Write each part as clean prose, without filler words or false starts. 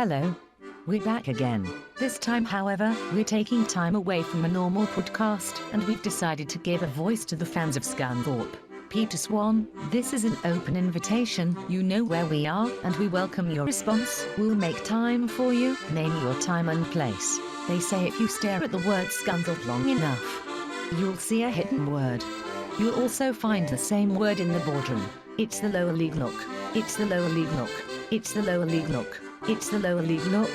Hello. We're back again. This time, however, we're taking time away from a normal podcast, and we've decided to give a voice to the fans of Scunthorpe. Peter Swan, this is an open invitation. You know where we are, and we welcome your response. We'll make time for you. Name your time and place. They say if you stare at the word Scunthorpe long enough, you'll see a hidden word. You'll also find the same word in the boardroom. It's the lower league look. It's the lower league look. It's the lower league look. It's the lower league look.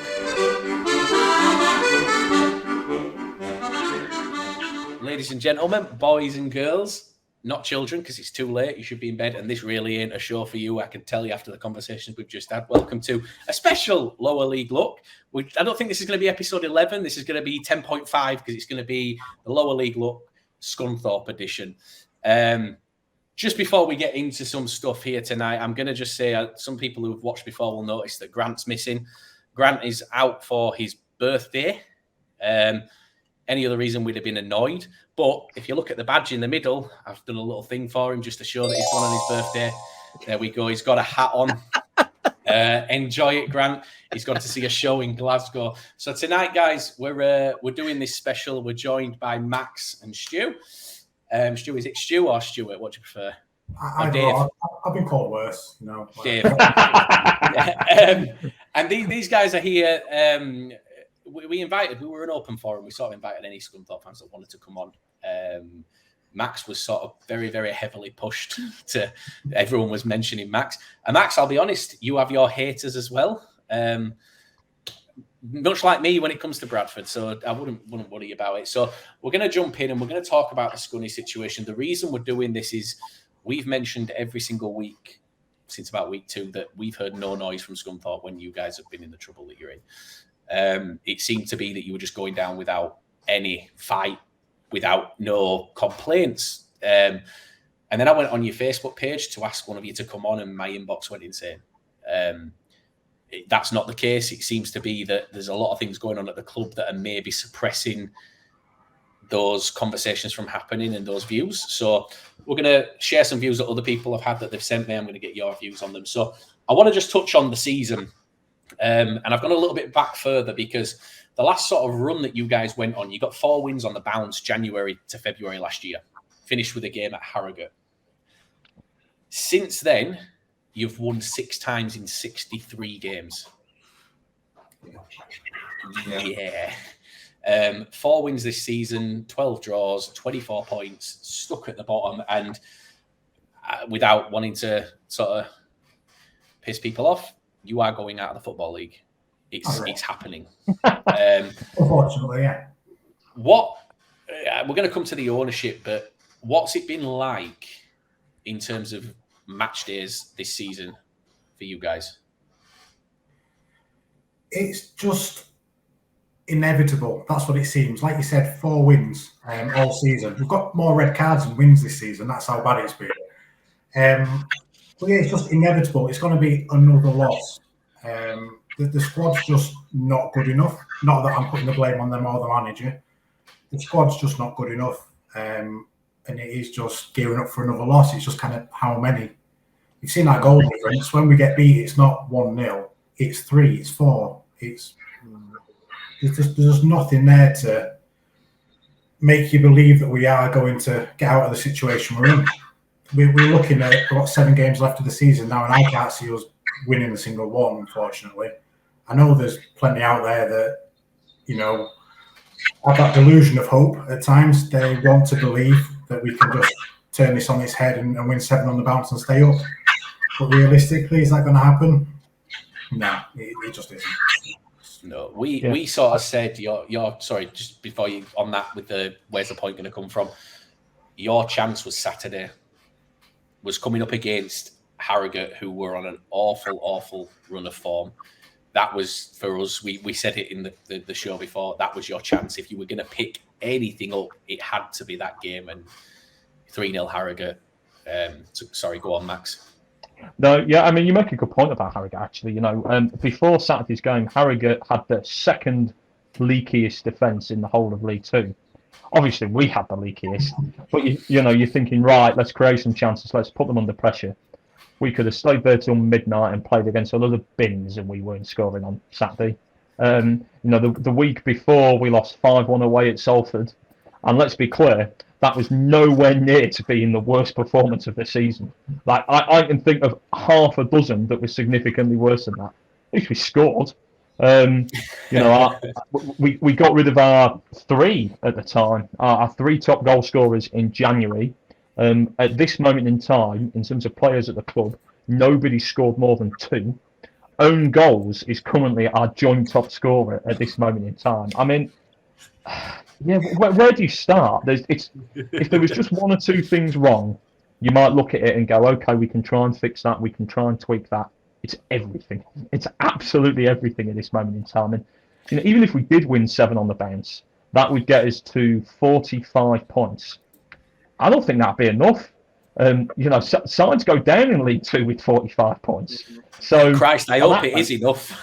Ladies and gentlemen, boys and girls, not children because it's too late, you should be in bed, and this really ain't a show for you, I can tell you after the conversations we've just had. Welcome to a special lower league look. I don't think this is going to be episode 11, this is going to be 10.5 because it's going to be the lower league look Scunthorpe edition. Just before we get into some stuff here tonight, I'm going to just say some people who've watched before will notice that Grant's missing. Grant is out for his birthday. Any other reason we'd have been annoyed. But if you look at the badge in the middle, I've done a little thing for him just to show that he's gone on his birthday. There we go. He's got a hat on. Enjoy it, Grant. He's gone to see a show in Glasgow. So tonight, guys, we're doing this special. We're joined by Max and Stu. Stu, is it Stu or Stuart? What do you prefer? Dave? I've been called worse, you know. Dave. And these guys are here. We were an open forum. We sort of invited any Scunthorpe fans that wanted to come on. Max was sort of very, very heavily pushed to, everyone was mentioning Max. And Max, I'll be honest, you have your haters as well. Much like me when it comes to Bradford, so I wouldn't worry about it. So we're going to jump in and we're going to talk about the Scunny situation. The reason we're doing this is we've mentioned every single week since about week 2 that we've heard no noise from Scunthorpe when you guys have been in the trouble that you're in. It seemed to be that you were just going down without any fight, without no complaints. And then I went on your Facebook page to ask one of you to come on, and my inbox went insane. That's not the case. It seems to be that there's a lot of things going on at the club that are maybe suppressing those conversations from happening and those views. So we're going to share some views that other people have had that they've sent me. I'm going to get your views on them. So I want to just touch on the season. And I've gone a little bit back further because the last sort of run that you guys went on, you got 4 wins on the bounce January to February last year. Finished with a game at Harrogate. Since then, you've won 6 times in 63 games. Yeah. 4 wins this season, 12 draws, 24 points, stuck at the bottom, and without wanting to sort of piss people off, you are going out of the Football League. It's happening. Unfortunately, yeah. We're going to come to the ownership, but what's it been like in terms of match days this season for you guys? It's just inevitable. That's what it seems. Like you said, 4 wins all season. We've got more red cards than wins this season. That's how bad it's been. But yeah, it's just inevitable. It's going to be another loss. The squad's just not good enough. Not that I'm putting the blame on them or the manager. The squad's just not good enough. And it is just gearing up for another loss. It's just kind of how many. You've seen that goal difference. When we get beat, it's not 1-0. It's 3, it's 4. There's just nothing there to make you believe that we are going to get out of the situation we're in. We're looking at, we've got 7 games left of the season now, and I can't see us winning a single one, unfortunately. I know there's plenty out there that, you know, have that delusion of hope at times. They want to believe that we can just turn this on its head and win 7 on the bounce and stay up. But realistically, is that going to happen? No, it just isn't. No, we sort of said your sorry, just before you on that with the where's the point going to come from? Your chance was Saturday, was coming up against Harrogate, who were on an awful run of form. That was for us. We said it in the show before. That was your chance. If you were going to pick anything up, it had to be that game. And 3-0 Harrogate. Sorry, go on, Max. No, yeah, I mean, you make a good point about Harrogate, actually. You know, before Saturday's game, Harrogate had the second leakiest defence in the whole of League Two. Obviously, we had the leakiest, but you're thinking, right, let's create some chances, let's put them under pressure. we could have stayed there till midnight and played against a lot of bins, and we weren't scoring on Saturday. The week before we lost 5-1 away at Salford, and let's be clear, that was nowhere near to being the worst performance of the season. Like I can think of half a dozen that was significantly worse than that. At least we scored. We got rid of our three at the time, our three top goal scorers in January. At this moment in time, in terms of players at the club, nobody scored more than 2. Own goals is currently our joint top scorer at this moment in time. I mean, yeah, where do you start? If there was just 1 or 2 things wrong, you might look at it and go, okay, we can try and fix that, we can try and tweak that. It's everything. It's absolutely everything at this moment in time. And even if we did win 7 on the bounce, that would get us to 45 points. I don't think that'd be enough. Sides go down in League 2 with 45 points. So Christ, I hope it is enough.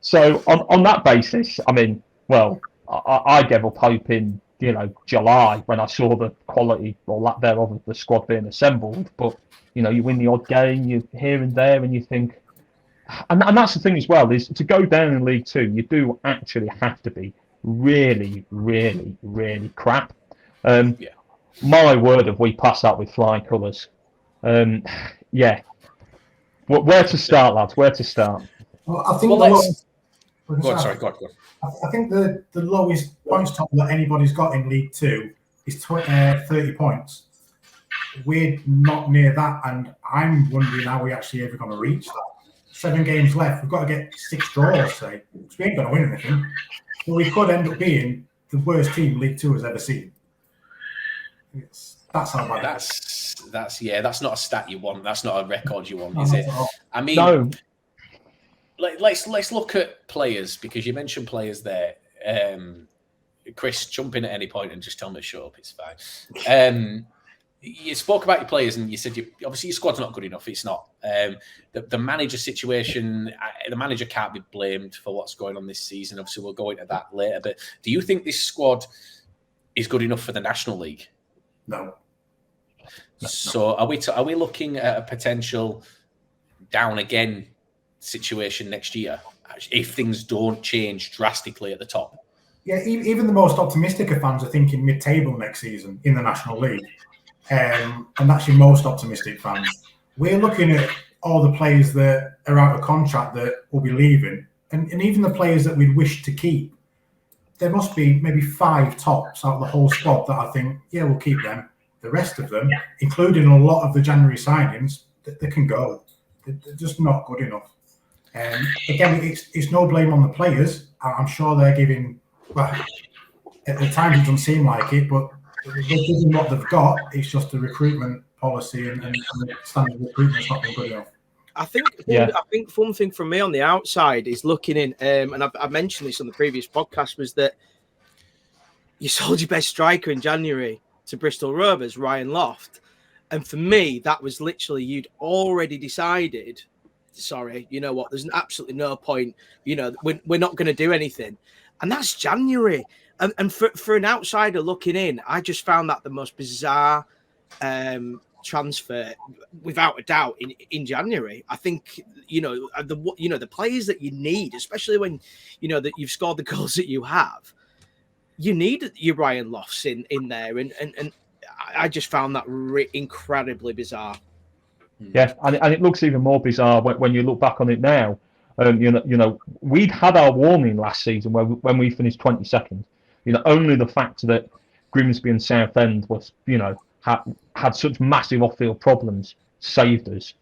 So on that basis, I mean, well, I gave up hope in July when I saw the quality or lack thereof of the squad being assembled. But you win the odd game, you here and there, and you think, and that's the thing as well, is to go down in League 2, you do actually have to be really, really, really crap. My word, have we passed that with flying colours? Yeah. Where to start, lads? Where to start? Well, I think I think the lowest points total that anybody's got in League 2 is 30 points. We're not near that, and I'm wondering how we actually ever going to reach that. 7 games left. We've got to get 6 draws, say, because we ain't going to win anything. But we could end up being the worst team League 2 has ever seen. That's how bad. That's not a stat you want. That's not a record you want, is it? I mean, no. Let's look at players, because you mentioned players there. Chris, jump in at any point and just tell me to shut up. It's fine. You spoke about your players and you said obviously your squad's not good enough. It's not. The manager situation, the manager can't be blamed for what's going on this season. Obviously, we'll go into that later. But do you think this squad is good enough for the National League? No. So are we looking at a potential down again situation next year if things don't change drastically at the top? Yeah, even the most optimistic of fans are thinking mid-table next season in the National League. And that's your most optimistic fans. We're looking at all the players that are out of contract that will be leaving, and even the players that we'd wish to keep. There must be maybe 5 tops out of the whole squad that I think, yeah, we'll keep them. The rest of them, including a lot of the January signings, they can go. They're just not good enough. Again, it's no blame on the players. I'm sure they're giving, well, at the time it doesn't seem like it, but they're giving what they've got. It's just the recruitment policy and the standard recruitment's not been good enough. I think one thing from me on the outside is looking in, and I mentioned this on the previous podcast, was that you sold your best striker in January to Bristol Rovers, Ryan Loft. And for me, that was literally, you'd already decided, sorry, you know what, there's absolutely no point, we're not going to do anything. And that's January. And for an outsider looking in, I just found that the most bizarre transfer, without a doubt, in January. I think the players that you need, especially when that you've scored the goals that you have, you need your Ryan Lofts in there, and I just found that incredibly bizarre. Yeah, and it looks even more bizarre when you look back on it now. We'd had our warning last season when we finished 22nd. Only the fact that Grimsby and Southend was had such massive off-field problems saved us.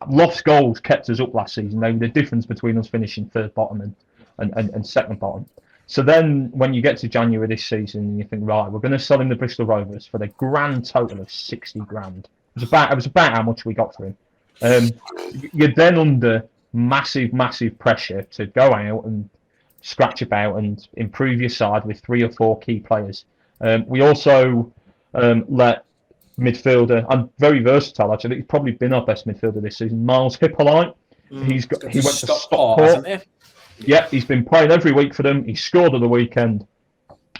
Lost goals kept us up last season. They were the difference between us finishing third bottom and second bottom. So then when you get to January this season, you think, right, we're going to sell him the Bristol Rovers for the grand total of 60 grand. It was about how much we got for him. You're then under massive pressure to go out and scratch about and improve your side with 3 or 4 key players. We also let midfielder, and very versatile actually, he's probably been our best midfielder this season, Miles Hippolyte. He went to Stockport. Yeah, he's been playing every week for them. He scored at the weekend.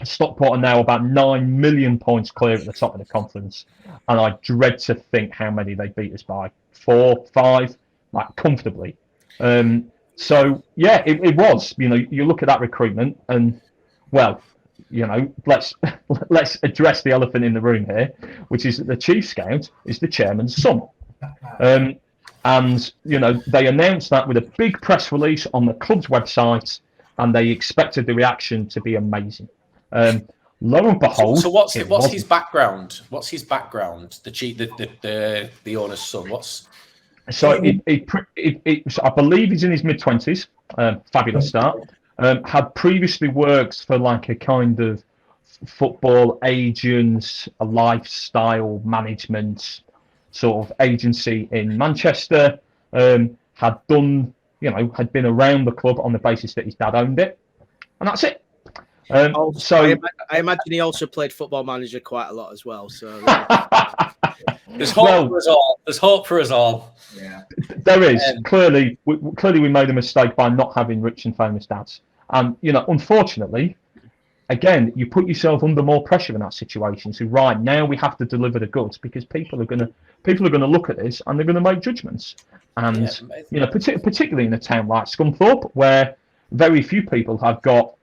Stockport are now about 9 million points clear at the top of the conference. and I dread to think how many they beat us by 4, 5, like comfortably. So yeah, it was. You look at that recruitment, and well, let's address the elephant in the room here, which is that the chief scout is the chairman's son. And they announced that with a big press release on the club's website, and they expected the reaction to be amazing. Lo and behold, so what's his background? What's his background? The owner's son. I believe he's in his mid-20s. Fabulous start. Had previously worked for like a kind of football agent, a lifestyle management sort of agency in Manchester. Had been around the club on the basis that his dad owned it, and that's it. So I imagine he also played Football Manager quite a lot as well. So there's hope for us all. There's hope for us all. Yeah, there is. Clearly, we made a mistake by not having rich and famous dads, and unfortunately, again, you put yourself under more pressure in that situation. So right now, we have to deliver the goods because people are going to look at this and they're going to make judgments. And particularly in a town like Scunthorpe, where very few people have got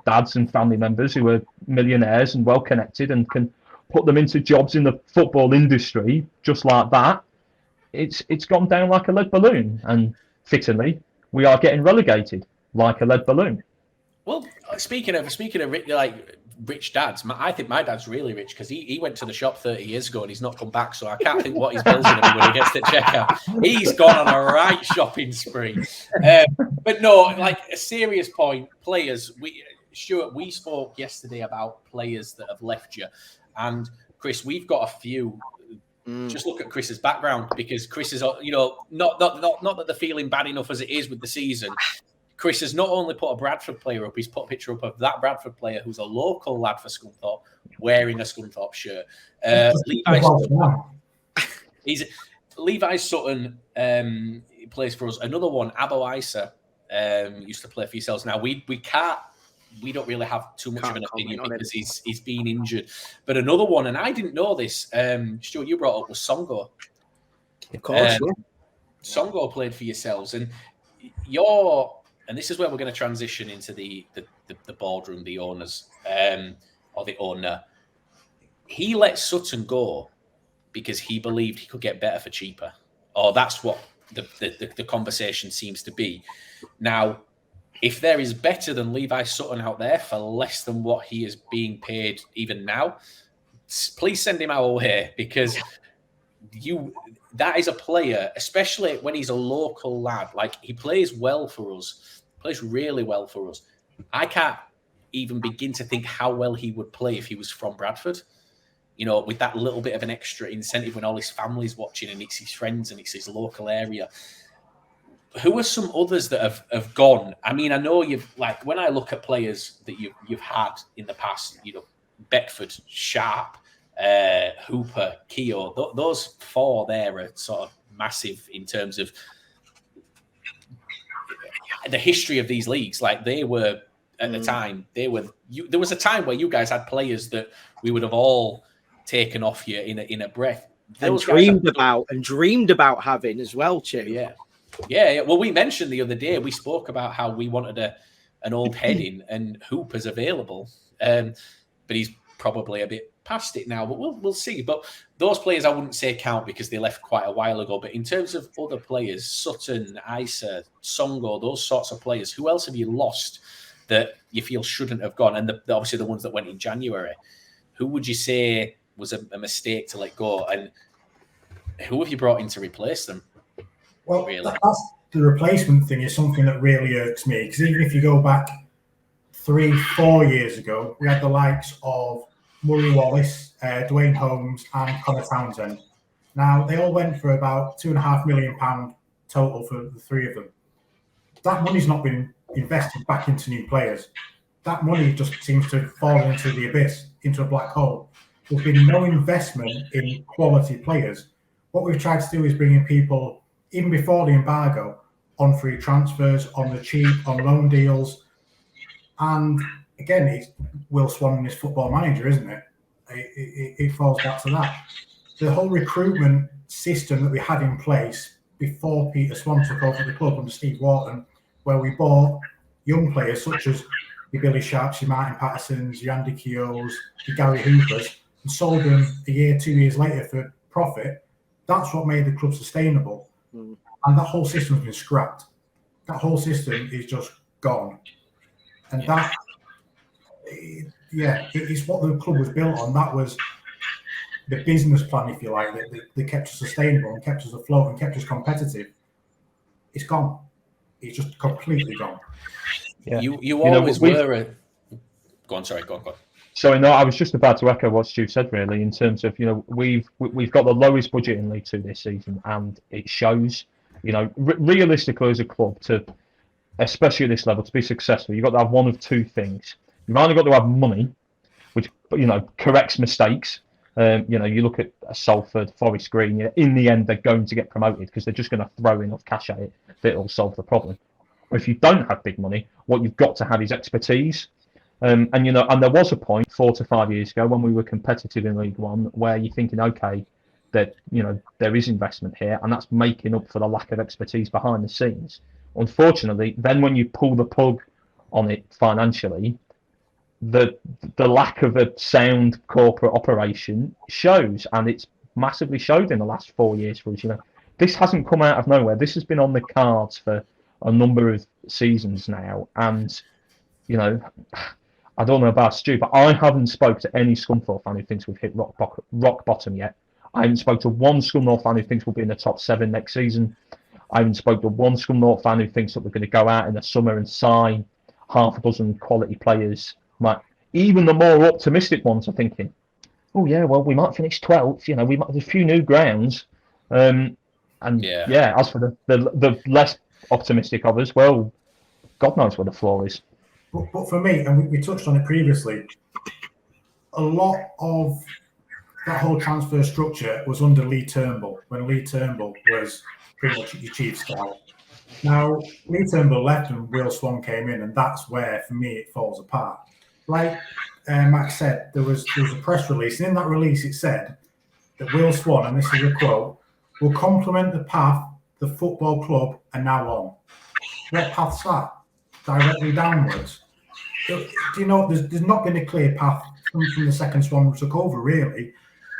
dads and family members who are millionaires and well connected and can put them into jobs in the football industry just like that. It's gone down like a lead balloon, and fittingly, we are getting relegated like a lead balloon. Well, speaking of rich dads, I think my dad's really rich because he went to the shop 30 years ago and he's not come back. So I can't think what his bill's going to be when he gets to checkout. He's gone on a right shopping spree. But no, like a serious point, players. Stuart, we spoke yesterday about players that have left you, and Chris, we've got a few. Just look at Chris's background because Chris is, not that they're feeling bad enough as it is with the season. Chris has not only put a Bradford player up, he's put a picture up of that Bradford player who's a local lad for Scunthorpe wearing a Scunthorpe shirt. Levi Sutton he plays for us. Another one, Abo Isa, used to play for yourselves. Now we don't really have too much of an opinion because he's been injured. But another one, and I didn't know this, Stuart, you brought up was Songo. Of course, Songo played for yourselves, and and this is where we're going to transition into the boardroom, the owners, or the owner. He let Sutton go because he believed he could get better for cheaper. Or that's what the conversation seems to be. Now, if there is better than Levi Sutton out there for less than what he is being paid even now, please send him our way because that is a player, especially when he's a local lad. Like, he plays well for us, plays really well for us. I can't even begin to think how well he would play if he was from Bradford, with that little bit of an extra incentive when all his family's watching and it's his friends and it's his local area. Who are some others that have gone? I mean, I know when I look at players that you've had in the past, Beckford, Sharp, Hooper, Keogh, those four there are sort of massive in terms of the history of these leagues. Like, they were at the time, there was a time where you guys had players that we would have all taken off you in a breath. And dreamed about having as well, Chip. Yeah. Well, we mentioned the other day, we spoke about how we wanted an old head in, and Hooper's available, but he's probably a bit past it now. But we'll see. But those players I wouldn't say count because they left quite a while ago. But in terms of other players, Sutton, Isa, Songo, those sorts of players, who else have you lost that you feel shouldn't have gone? And obviously the ones that went in January. Who would you say was a mistake to let go? And who have you brought in to replace them? Well, that's the replacement thing is something that really irks me, because even if you go back 3-4 years ago, we had the likes of Murray Wallace, Dwayne Holmes and Connor Townsend. Now, they all went for about £2.5 million total for the three of them. That money's not been invested back into new players. That money just seems to have fallen into the abyss, into a black hole. There's been no investment in quality players. What we've tried to do is bring in people, even before the embargo, on free transfers, on the cheap, on loan deals. And again, it's Will Swan and his Football Manager, isn't it? It falls back to that. the whole recruitment system that we had in place before Peter Swan took over the club under Steve Wharton, where we bought young players such as your Billy Sharps, your Martin Pattersons, your Andy Keoghs, your Gary Hoopers, and sold them a year, 2 years later for profit. That's what made the club sustainable. And that whole system's been scrapped. That whole system is just gone. And that, it's what the club was built on. That was the business plan, if you like, that kept us sustainable and kept us afloat and kept us competitive. It's gone. It's just completely gone. Yeah. You always were. Go on, sorry. Go on. So no, I was just about to echo what Stu said, really, in terms of, we've got the lowest budget in League Two this season, and it shows. Realistically, as a club, especially at this level, to be successful, you've got to have one of two things. You've either got to have money, which corrects mistakes. You look at Salford, Forest Green. In the end, they're going to get promoted because they're just going to throw enough cash at it that it'll solve the problem. Or if you don't have big money, what you've got to have is expertise. And there was a point 4 to 5 years ago when we were competitive in League One where you're thinking, okay, that there is investment here, and that's making up for the lack of expertise behind the scenes. Unfortunately, then when you pull the plug on it financially, the lack of a sound corporate operation shows, and it's massively showed in the last 4 years for us. This hasn't come out of nowhere. This has been on the cards for a number of seasons now, and I don't know about Stu, but I haven't spoke to any Scunthorpe fan who thinks we've hit rock bottom yet. I haven't spoke to one Scunthorpe fan who thinks we'll be in the top 7 next season. I haven't spoke to one Scunthorpe fan who thinks that we're going to go out in the summer and sign half a dozen quality players. Even the more optimistic ones are thinking, oh yeah, well, we might finish 12th. We might have a few new grounds. As for the less optimistic of us, well, God knows where the floor is. But for me, and we touched on it previously, a lot of that whole transfer structure was under Lee Turnbull, when Lee Turnbull was pretty much your chief scout. Now, Lee Turnbull left and Will Swan came in, and that's where, for me, it falls apart. Like Max said, there was a press release, and in that release it said that Will Swan, and this is a quote, will complement the path the football club are now on. What path's that? Directly downwards? There's not been a clear path from the second Swan took over, really.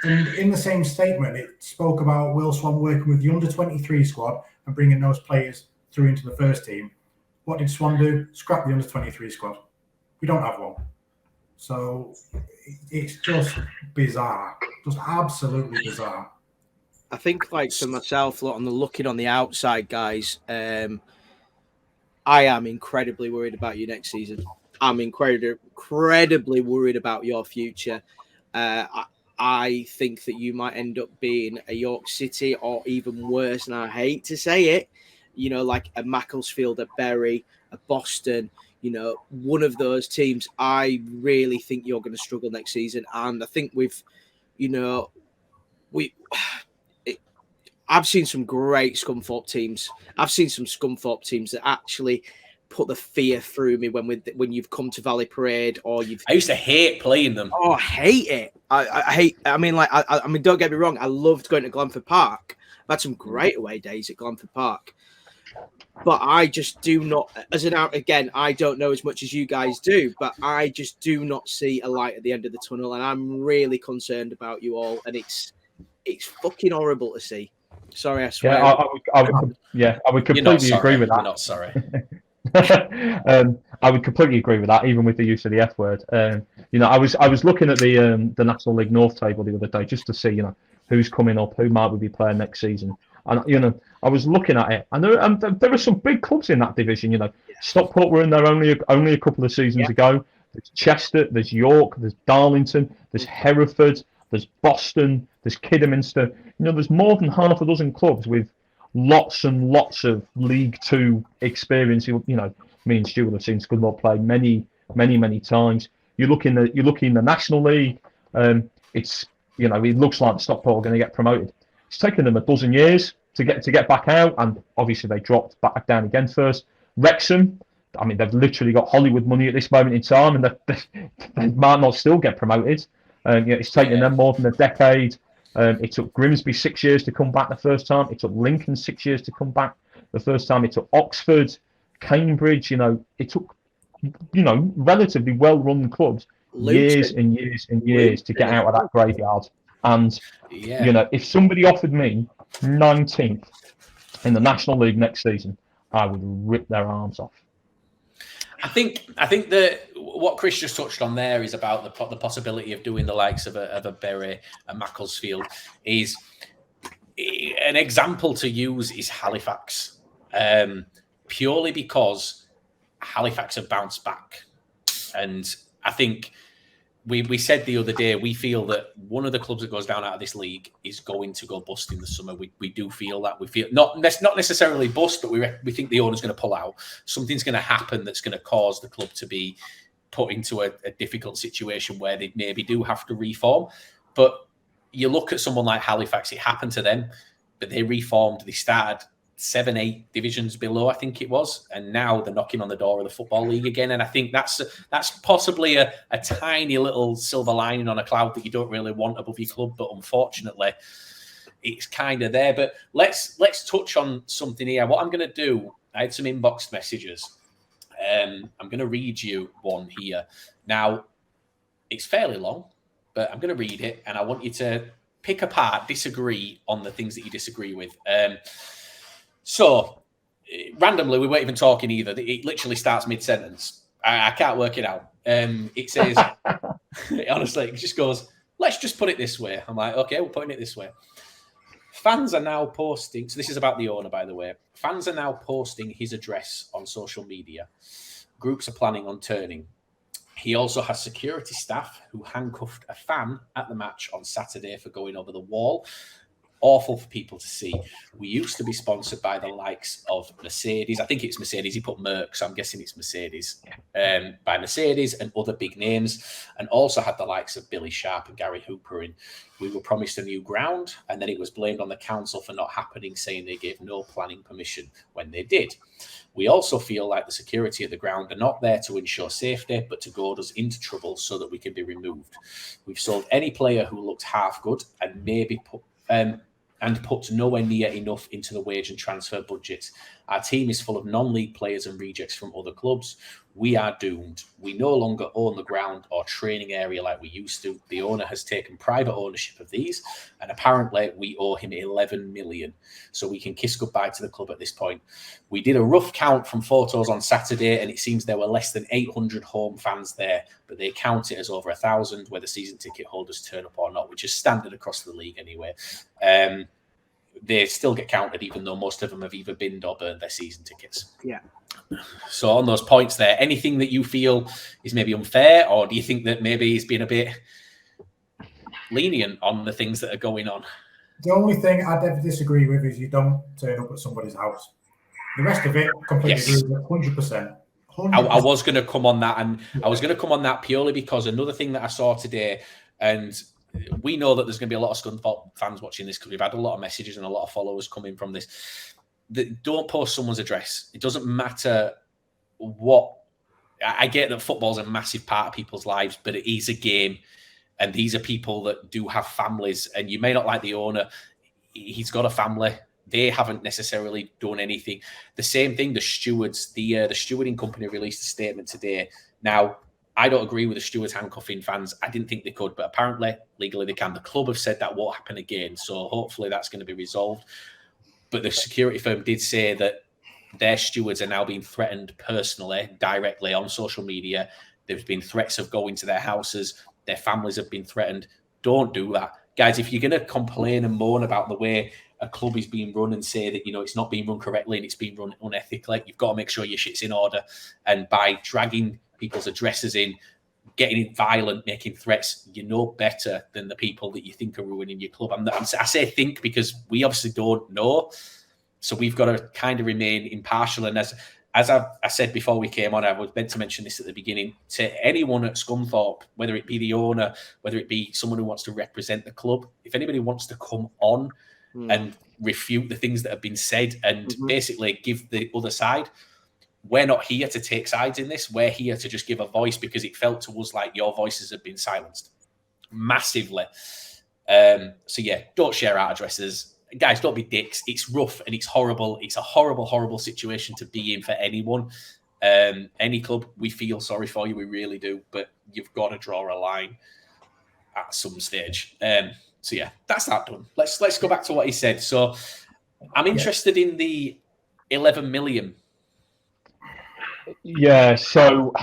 And in the same statement, it spoke about Will Swan working with the under-23 squad and bringing those players through into the first team. What did Swan do? Scrap the under-23 squad. We don't have one. So it's just bizarre. Just absolutely bizarre. I think, for myself, looking on the outside, guys, I am incredibly worried about you next season. I'm incredibly worried about your future. I think that you might end up being a York City, or even worse, and I hate to say it, like a Macclesfield, a Bury, a Boston, one of those teams. I really think you're going to struggle next season. And I think I've seen some great Scunthorpe teams. I've seen some Scunthorpe teams that actually put the fear through me when you've come to Valley Parade, or you've. I used to hate playing them. Oh, I hate it. I hate. I mean, don't get me wrong. I loved going to Glanford Park. I've had some great away days at Glanford Park, but I just do not. I don't know as much as you guys do, but I just do not see a light at the end of the tunnel, and I'm really concerned about you all. And it's fucking horrible to see. Sorry, I swear. I would completely agree with that. We're not sorry. I would completely agree with that, even with the use of the F word. I was looking at the National League North table the other day just to see, who's coming up, who might we be playing next season, and I was looking at it, and there are some big clubs in that division. Stockport were in there only a couple of seasons ago. There's Chester, there's York, there's Darlington, there's Hereford, there's Boston, there's Kidderminster. There's more than half a dozen clubs with lots and lots of League Two experience. Me and Stu will have seen Scunthorpe play many, many, many times. You look in the National League. It looks like Stockport are going to get promoted. It's taken them a dozen years to get back out, and obviously they dropped back down again first. Wrexham, I mean, they've literally got Hollywood money at this moment in time, and they might not still get promoted. It's taken them more than a decade. It took Grimsby 6 years to come back the first time. It took Lincoln 6 years to come back the first time. It took Oxford, Cambridge. It took relatively well-run clubs years Luton. and years and years to get out of that graveyard. And if somebody offered me 19th in the National League next season, I would rip their arms off. I think that what Chris just touched on there is about the possibility of doing the likes of a Bury, a Macclesfield. Is an example to use is Halifax, purely because Halifax have bounced back, and I think we said the other day we feel that one of the clubs that goes down out of this league is going to go bust in the summer. We do feel that. We feel not necessarily bust, but we think the owner's going to pull out. Something's going to happen that's going to cause the club to be put into a difficult situation where they maybe do have to reform. But you look at someone like Halifax, it happened to them, but they reformed. They started 7-8 divisions below, I think it was, and now they're knocking on the door of the Football League again. And I think that's possibly a tiny little silver lining on a cloud that you don't really want above your club, but unfortunately, it's kind of there. But let's touch on something here. What I'm going to do, I had some inboxed messages. I'm going to read you one here. Now, it's fairly long, but I'm going to read it, and I want you to pick apart, disagree on the things that you disagree with. So, randomly, we weren't even talking either. It literally starts mid-sentence. I can't work it out. It says, honestly, it just goes, let's just put it this way. I'm like, okay, we're putting it this way. Fans are now posting, so this is about the owner, by the way. Fans are now posting his address on social media. Groups are planning on turning. He also has security staff who handcuffed a fan at the match on Saturday for going over the wall. Awful for people to see. We used to be sponsored by the likes of Mercedes. I think it's Mercedes. He put Merck, so I'm guessing it's Mercedes. By Mercedes and other big names, and also had the likes of Billy Sharp and Gary Hooper in. We were promised a new ground, and then it was blamed on the council for not happening, saying they gave no planning permission when they did. We also feel like the security at the ground are not there to ensure safety, but to goad us into trouble so that we can be removed. We've sold any player who looked half good and maybe put nowhere near enough into the wage and transfer budgets. Our team is full of non-league players and rejects from other clubs. We are doomed. We no longer own the ground or training area like we used to. The owner has taken private ownership of these, and apparently we owe him 11 million. So we can kiss goodbye to the club at this point. We did a rough count from photos on Saturday, and it seems there were less than 800 home fans there, but they count it as over 1,000, whether season ticket holders turn up or not, which is standard across the league anyway. They still get counted, even though most of them have either binned or burned their season tickets. Yeah. So on those points there, anything that you feel is maybe unfair, or do you think that maybe he's been a bit lenient on the things that are going on? The only thing I'd ever disagree with is you don't turn up at somebody's house. The rest of it, completely agree with 100%. I was going to come on that, and I was going to come on that purely because another thing that I saw today, and we know that there's going to be a lot of Scunthorpe fans watching this because we've had a lot of messages and a lot of followers coming from this. Don't post someone's address. It doesn't matter what. I get that football's a massive part of people's lives, but it is a game, and these are people that do have families. And you may not like the owner; he's got a family. They haven't necessarily done anything. The same thing. The stewards, the stewarding company released a statement today. Now, I don't agree with the stewards handcuffing fans. I didn't think they could, but apparently legally they can. The club have said that won't happen again, so hopefully that's going to be resolved. But the security firm did say that their stewards are now being threatened personally, directly on social media. There's been threats of going to their houses. Their families have been threatened. Don't do that. Guys, if you're going to complain and moan about the way a club is being run and say that, it's not being run correctly and it's being run unethically, you've got to make sure your shit's in order. And by dragging people's addresses in, getting violent, making threats, you know better than the people that you think are ruining your club. I say think because we obviously don't know. So we've got to kind of remain impartial. And as I said before we came on, I was meant to mention this at the beginning, to anyone at Scunthorpe, whether it be the owner, whether it be someone who wants to represent the club, if anybody wants to come on and refute the things that have been said and basically give the other side, we're not here to take sides in this. We're here to just give a voice because it felt to us like your voices have been silenced massively. So yeah, don't share our addresses. Guys, don't be dicks. It's rough and it's horrible. It's a horrible, horrible situation to be in for anyone. Any club, we feel sorry for you. We really do. But you've got to draw a line at some stage. So yeah, that's that done. Let's go back to what he said. So I'm interested in the 11 million. Yeah. So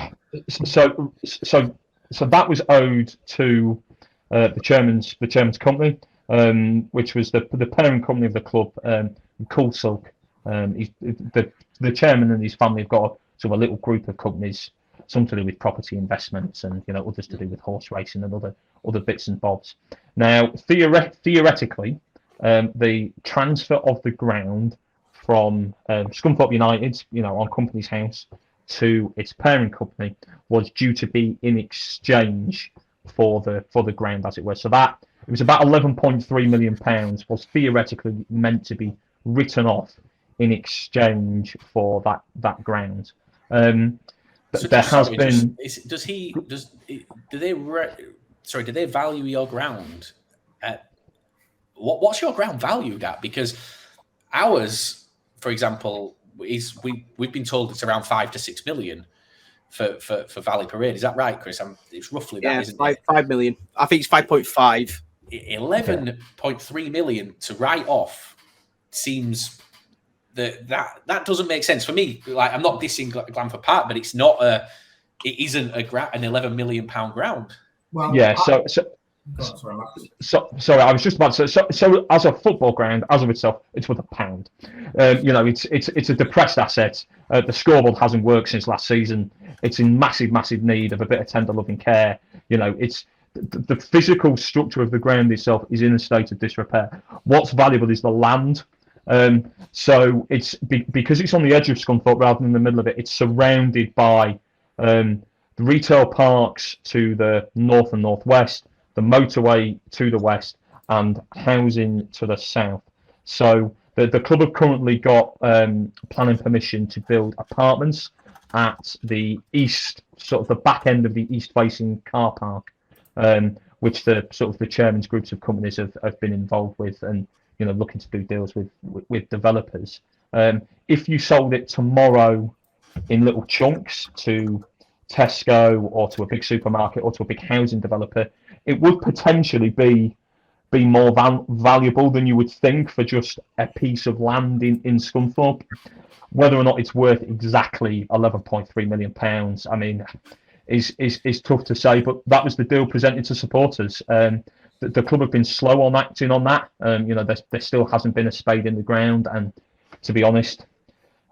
that was owed to the chairman's company, which was the parent company of the club, Cool Silk. The chairman and his family have got a little group of companies, some to do with property investments, and others to do with horse racing and other bits and bobs. Now, theoretically, the transfer of the ground from Scunthorpe United, on Company's House, to its parent company was due to be in exchange for the ground, as it were. So that it was about £11.3 million was theoretically meant to be written off in exchange for that ground. Do they value your ground at what's your ground valued at? Because ours, for example, we've been told it's around 5 to 6 million for Valley Parade. Is that right, Chris? It's roughly that, isn't it? 5 million. I think it's 5.5. 11.3 million to write off seems that doesn't make sense for me. Like, I'm not dissing Glanford Park, but it isn't an 11 million pound ground. Well, yeah. Sorry, I was just about to say. So as a football ground, as of itself, it's worth £1. It's a depressed asset. The scoreboard hasn't worked since last season. It's in massive need of a bit of tender loving care. It's the physical structure of the ground itself is in a state of disrepair. What's valuable is the land. So it's because it's on the edge of Scunthorpe rather than in the middle of it. It's surrounded by the retail parks to the north and northwest, the motorway to the west, and housing to the south. So the club have currently got planning permission to build apartments at the east, sort of the back end of the east-facing car park, which the chairman's groups of companies have been involved with, and looking to do deals with developers. If you sold it tomorrow in little chunks to Tesco or to a big supermarket or to a big housing developer, it would potentially be more valuable than you would think for just a piece of land in Scunthorpe. Whether or not it's worth exactly £11.3 million, I mean, is tough to say. But that was the deal presented to supporters. The club have been slow on acting on that. There still hasn't been a spade in the ground, and to be honest,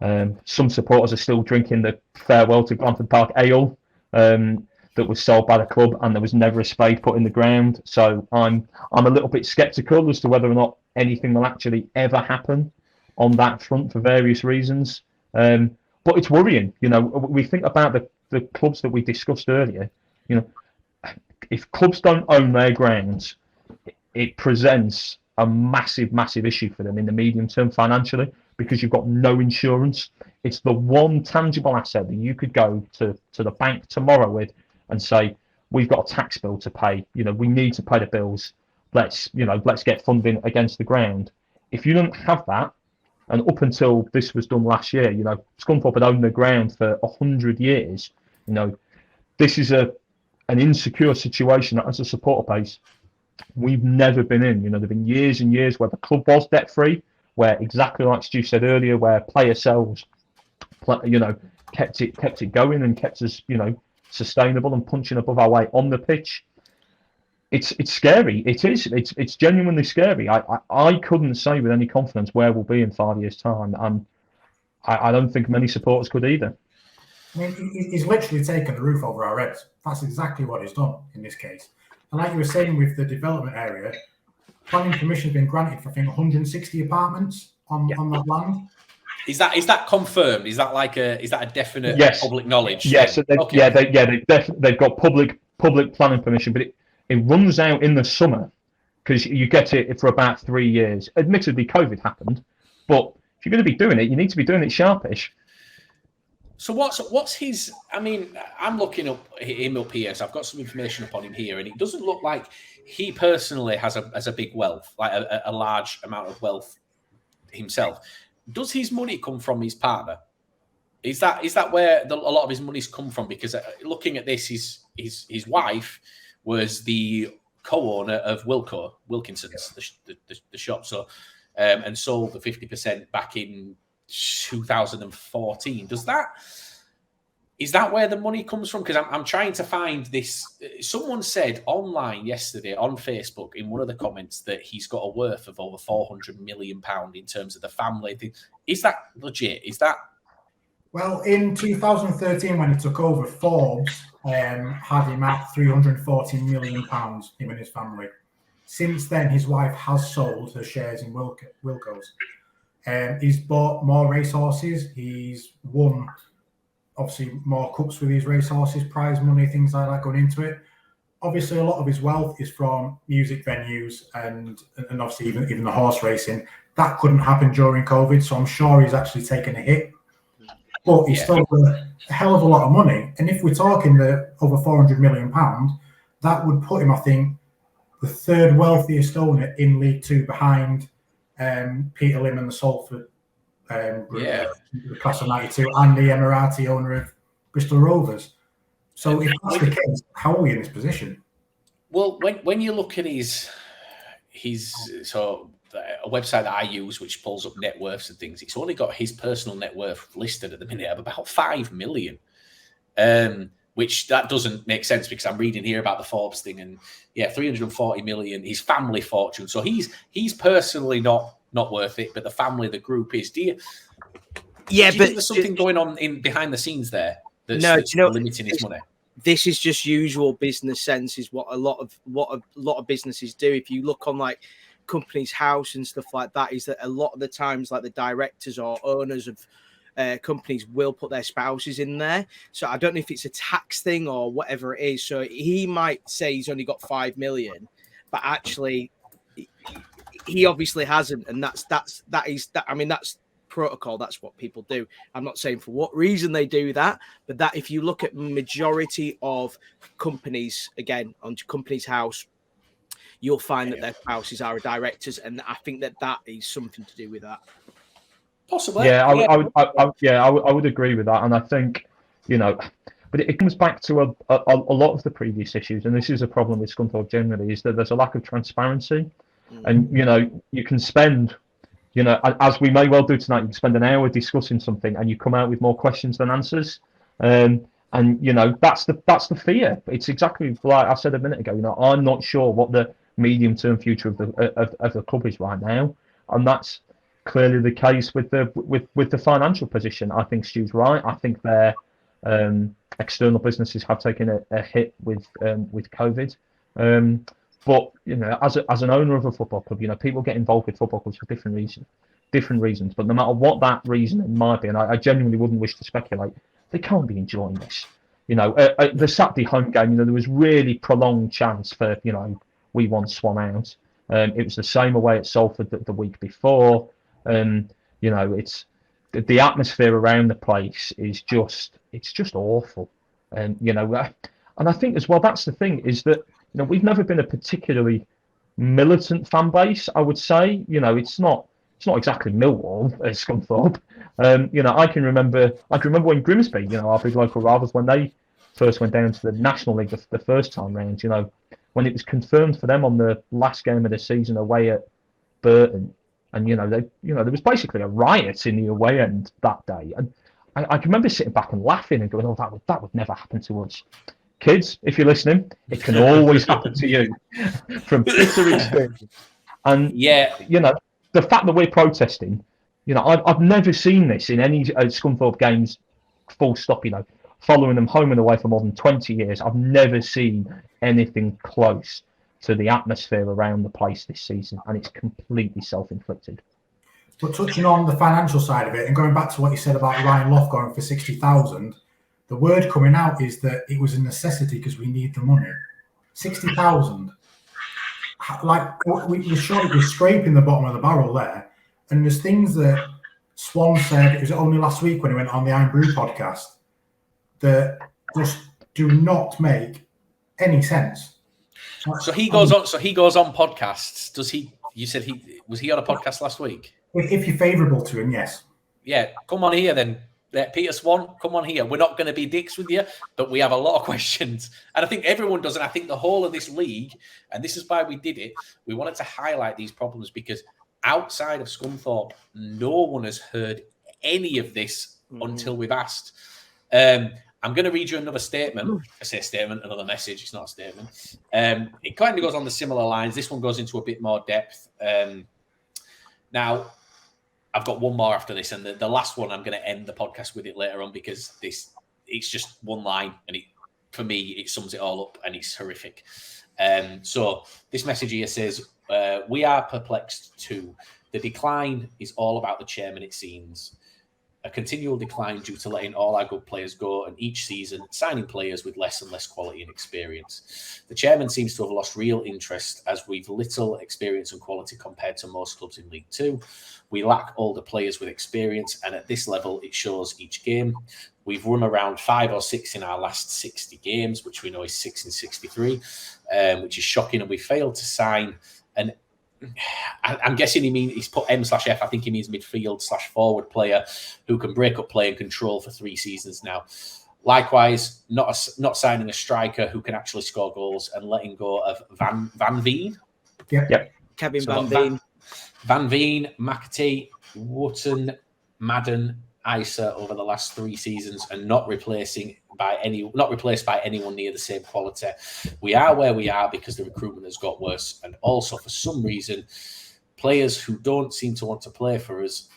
some supporters are still drinking the farewell to Glanford Park ale that was sold by the club, and there was never a spade put in the ground. So I'm a little bit sceptical as to whether or not anything will actually ever happen on that front for various reasons. But it's worrying. We think about the clubs that we discussed earlier. If clubs don't own their grounds, it presents a massive issue for them in the medium term financially, because you've got no insurance. It's the one tangible asset that you could go to the bank tomorrow with and say, we've got a tax bill to pay. We need to pay the bills. Let's get funding against the ground. If you don't have that, and up until this was done last year, Scunthorpe had owned the ground for 100 years. This is an insecure situation that, as a supporter base, we've never been in. There've been years and years where the club was debt free, where, exactly like Stu said earlier, where player sales, kept it going and kept us, sustainable and punching above our weight on the pitch. It's scary. It is. It's genuinely scary. I couldn't say with any confidence where we'll be in 5 years' time, and I don't think many supporters could either. I mean, he's literally taken the roof over our heads. That's exactly what he's done in this case. And like you were saying with the development area, planning permission has been granted for, I think, 160 apartments on that land. Is that confirmed? Is that a definite public knowledge? Yes. So they've got public planning permission, but it runs out in the summer, because you get it for about 3 years. Admittedly, COVID happened, but if you're going to be doing it, you need to be doing it sharpish. So what's his? I mean, I'm looking him up here, so I've got some information upon him here, and it doesn't look like he personally has a big wealth, like a large amount of wealth himself. Does his money come from his partner? Is that where a lot of his money's come from? Because looking at this, his wife was the co-owner of Wilkinson's, the shop, so and sold the 50% back in 2014. Is that where the money comes from? Because I'm trying to find this. Someone said online yesterday on Facebook in one of the comments that he's got a worth of over £400 million in terms of the family thing. Is that legit? Is that? Well, in 2013, when he took over, Forbes had him at £340 million, him and his family. Since then, his wife has sold her shares in Wilco's. He's bought more racehorses. He's won, obviously, more cups with these racehorses, prize money, things like that going into it. Obviously, a lot of his wealth is from music venues and obviously even the horse racing. That couldn't happen during COVID, so I'm sure he's actually taken a hit. But he's still got a hell of a lot of money. And if we're talking the over £400 million, that would put him, I think, the third wealthiest owner in League Two behind Peter Lim and the Salford group, the class of 92, and the Emirati owner of Bristol Rovers. So if that's the case, how are we in this position? Well, when you look at his so a website that I use, which pulls up net worths and things, it's only got his personal net worth listed at the minute of about 5 million. Which that doesn't make sense because I'm reading here about the Forbes thing, and 340 million, his family fortune. So he's personally not worth it, but the family, the group is. Do you think there's something going on in behind the scenes there that's limiting his money? This is just usual business sense, is what a lot of businesses do. If you look on like Companies House and stuff like that, is that a lot of the times like the directors or owners of companies will put their spouses in there. So I don't know if it's a tax thing or whatever it is. So he might say he's only got 5 million, but actually he obviously hasn't. And that's protocol. That's what people do. I'm not saying for what reason they do that, but that if you look at majority of companies, again, on Companies House, you'll find that their spouses are directors. And I think that is something to do with that. Possibly. I would agree with that, and I think, but it comes back to a lot of the previous issues, and this is a problem with Scunthorpe generally, is that there's a lack of transparency, and you can spend, as we may well do tonight, you can spend an hour discussing something, and you come out with more questions than answers, and that's the fear. It's exactly like I said a minute ago. I'm not sure what the medium-term future of the club is right now, and that's clearly the case with the financial position. I think Stu's right. I think their external businesses have taken a hit with COVID. But as an owner of a football club, people get involved with football clubs for different reasons. But no matter what that reason might be, and I genuinely wouldn't wish to speculate, they can't be enjoying this. The Saturday home game, there was really prolonged chance for we want Swan out. It was the same away at Salford the week before. It's the atmosphere around the place is just awful, and I think as well that's the thing, is that we've never been a particularly militant fan base. I would say it's not exactly Millwall at Scunthorpe. I can remember when Grimsby, our big local rivals, when they first went down to the National League the first time round, when it was confirmed for them on the last game of the season away at Burton. And there was basically a riot in the away end that day, and I can remember sitting back and laughing and going, "Oh, that would never happen to us, kids. If you're listening, it can always happen to you." From bitter experience, and the fact that we're protesting, I've never seen this in any Scunthorpe games. Full stop. Following them home and away for more than 20 years, I've never seen anything close to the atmosphere around the place this season, and it's completely self-inflicted. But touching on the financial side of it, and going back to what you said about Ryan Loft going for 60,000, the word coming out is that it was a necessity because we need the money. 60,000. Like we're scraping the bottom of the barrel there, and there's things that Swan said, was it only last week when he went on the Iron Brew podcast, that just do not make any sense. So he goes on. So he goes on podcasts. Does he? You said he was he on a podcast last week? If you're favourable to him, yes. Yeah, come on here then. Peter Swan, come on here. We're not going to be dicks with you, but we have a lot of questions. And I think everyone does. And I think the whole of this league, and this is why we did it, we wanted to highlight these problems because outside of Scunthorpe, no one has heard any of this until we've asked. I'm going to read you another statement. I say statement, another message. It's not a statement. It kind of goes on the similar lines. This one goes into a bit more depth. Now, I've got one more after this, and the last one I'm going to end the podcast with it later on because it's just one line, and for me it sums it all up, and it's horrific. So this message here says, "We are perplexed too. The decline is all about the chairman. It seems a continual decline due to letting all our good players go, and each season signing players with less and less quality and experience. The chairman seems to have lost real interest as we've little experience and quality compared to most clubs in League Two. We lack older players with experience, and at this level, it shows each game. We've run around 5 or 6 in our last 60 games, which we know is 6 in 63, which is shocking, and we failed to sign an I'm guessing he's put M/F. I think he means midfield/forward player who can break up play and control for 3 seasons now. Likewise, not signing a striker who can actually score goals and letting go of Van Veen. Yep. Kevin Van Veen. Van Veen, McAtee, Wotton, Madden, Isa over the last 3 seasons and not replaced by anyone near the same quality. We are where we are because the recruitment has got worse, and also for some reason, players don't seem to want to play for us.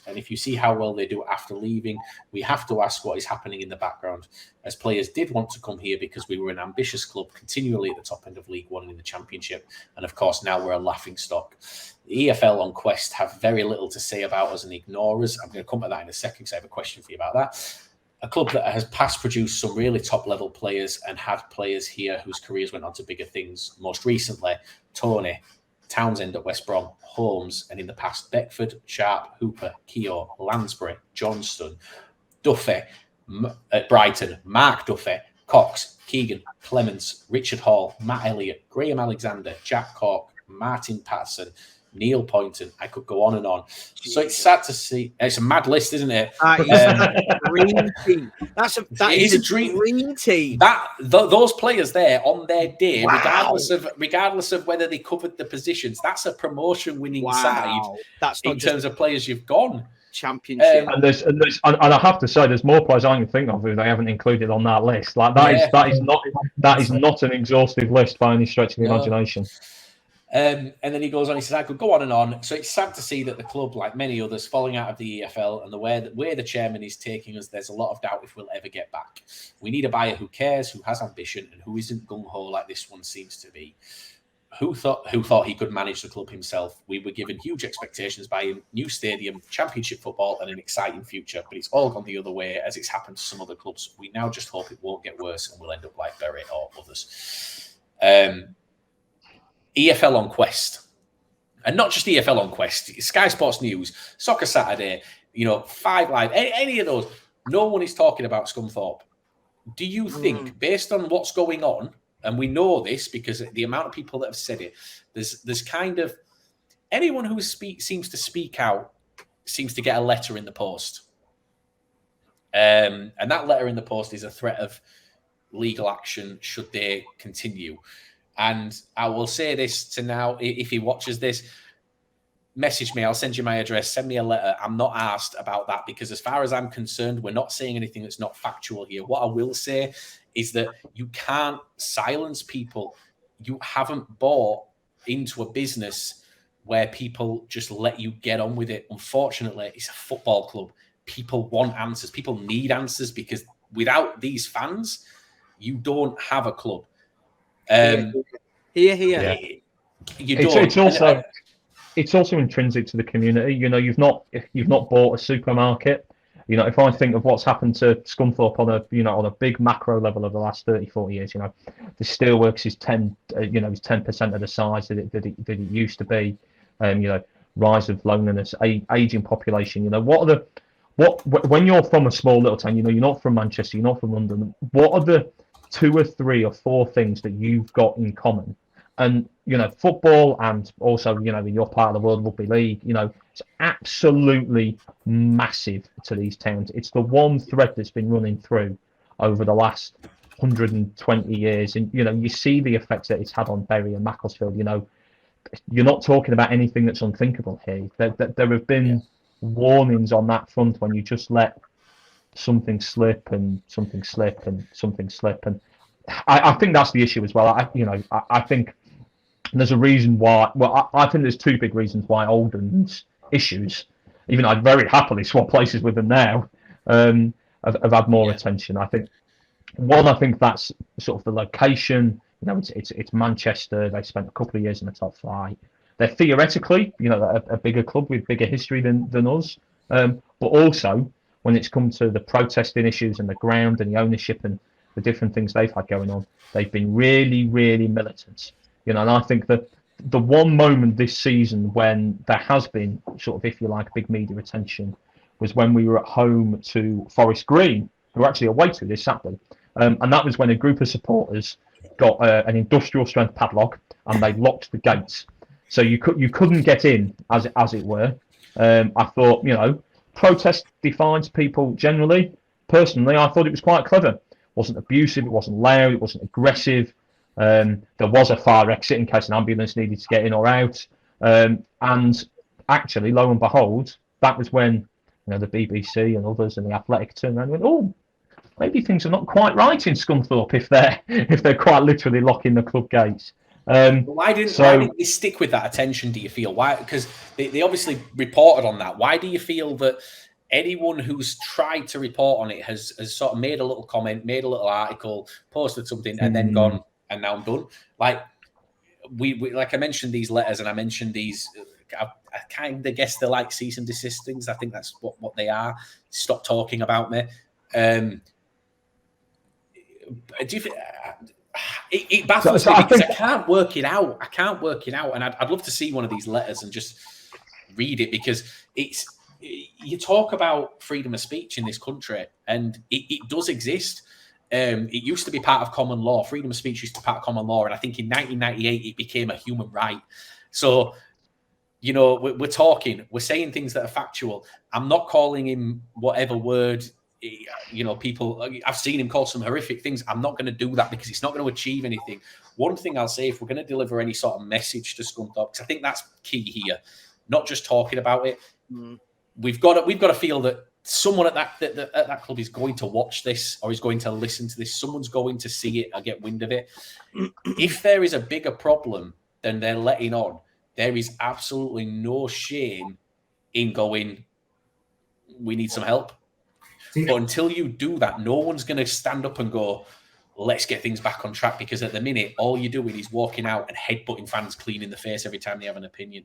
And if you see how well they do after leaving, we have to ask what is happening in the background, as players did want to come here because we were an ambitious club continually at the top end of League One and in the Championship, and of course now we're a laughing stock. The EFL on Quest have very little to say about us and ignore us. I'm going to come to that in a second because I have a question for you about that. A club that has past produced some really top-level players and had players here whose careers went on to bigger things. Most recently, Tony, Townsend at West Brom, Holmes, and in the past, Beckford, Sharp, Hooper, Keogh, Lansbury, Johnston, Duffy at Brighton, Mark Duffy, Cox, Keegan, Clements, Richard Hall, Matt Elliott, Graham Alexander, Jack Cork, Martin Patterson, Neil Poynton. I could go on and on. Jesus. So it's sad to see. It's a mad list, isn't it? Dream team. That is a dream team. Those players there on their day, wow. regardless of whether they covered the positions, that's a promotion-winning side. That's not in terms of players you've gone. Championship. And I have to say, there's more players I can think of who they haven't included on that list. Like that is not an exhaustive list by any stretch of the imagination. And then he goes on, he says, I could go on and on. So it's sad to see that the club, like many others, falling out of the EFL and the way the chairman is taking us, there's a lot of doubt if we'll ever get back. We need a buyer who cares, who has ambition, and who isn't gung-ho like this one seems to be. Who thought he could manage the club himself? We were given huge expectations by a new stadium, championship football, and an exciting future, but it's all gone the other way as it's happened to some other clubs. We now just hope it won't get worse and we'll end up like Bury or others. EFL on Quest, and not just EFL on Quest, Sky Sports News, Soccer Saturday, 5 Live, any of those. No one is talking about Scunthorpe. Do you think, based on what's going on, and we know this because the amount of people that have said it, there's kind of anyone who seems to speak out seems to get a letter in the post, and that letter in the post is a threat of legal action should they continue. And I will say this to now, if he watches this, message me. I'll send you my address. Send me a letter. I'm not asked about that because as far as I'm concerned, we're not saying anything that's not factual here. What I will say is that you can't silence people. You haven't bought into a business where people just let you get on with it. Unfortunately, it's a football club. People want answers. People need answers because without these fans, you don't have a club. Here. Yeah. It's also intrinsic to the community. You've not bought a supermarket. If I think of what's happened to Scunthorpe on a big macro level over the last 30-40 years, the Steelworks is 10% of the size that it used to be. rise of loneliness, aging population. You know, when you're from a small little town, you know, you're not from Manchester, you're not from London. What are the 2 or 3 or 4 things that you've got in common? And you know, football, and also, you know, in your part of the world, rugby league, you know, it's absolutely massive to these towns. It's the one thread that's been running through over the last 120 years, and you know, you see the effects that it's had on Bury and Macclesfield. You know, you're not talking about anything that's unthinkable here. There have been warnings on that front when you just let something slip and something slip and something slip, and I think that's the issue as well. I think there's a reason why. Well, I think there's 2 big reasons why Oldham's issues, even I'd very happily swap places with them now, have had more attention. I think one, I think that's sort of the location. You know, it's Manchester. They spent a couple of years in the top flight. They're theoretically, you know, a bigger club with bigger history than us. But also, when it's come to the protesting issues and the ground and the ownership and the different things they've had going on, they've been really, really militant. You know, and I think that the one moment this season when there has been sort of, if you like, big media attention was when we were at home to Forest Green, who were actually away to this Saturday. And that was when a group of supporters got an industrial strength padlock and they locked the gates. So you couldn't get in, as it were. I thought, you know, protest defines people generally. Personally, I thought it was quite clever. It wasn't abusive, it wasn't loud, it wasn't aggressive. There was a fire exit in case an ambulance needed to get in or out. And actually, lo and behold, that was when, you know, the BBC and others and the Athletic turned around and went, oh, maybe things are not quite right in Scunthorpe if they're quite literally locking the club gates. Why didn't they stick with that attention, do you feel? Why? Because they obviously reported on that. Why do you feel that anyone who's tried to report on it has sort of made a little comment, made a little article, posted something, and then gone, and now I'm done? Like, we like I mentioned these letters, and I mentioned these. I kind of guess they're like cease and desist things. I think that's what they are. Stop talking about me. Do you think? It baffles me because I can't work it out. And I'd love to see one of these letters and just read it, because you talk about freedom of speech in this country, and it does exist. It used to be part of common law. Freedom of speech used to be part of common law, and I think in 1998 it became a human right. So, you know, we're saying things that are factual. I'm not calling him whatever word. You know, people, I've seen him call some horrific things. I'm not going to do that because it's not going to achieve anything. One thing I'll say, if we're going to deliver any sort of message to Scunthorpe, because I think that's key here, not just talking about it. We've got to feel that someone at that club is going to watch this or is going to listen to this. Someone's going to see it or get wind of it. If there is a bigger problem than they're letting on, there is absolutely no shame in going, we need some help. But until you do that, no one's going to stand up and go, let's get things back on track, because at the minute, all you're doing is walking out and headbutting fans clean in the face every time they have an opinion.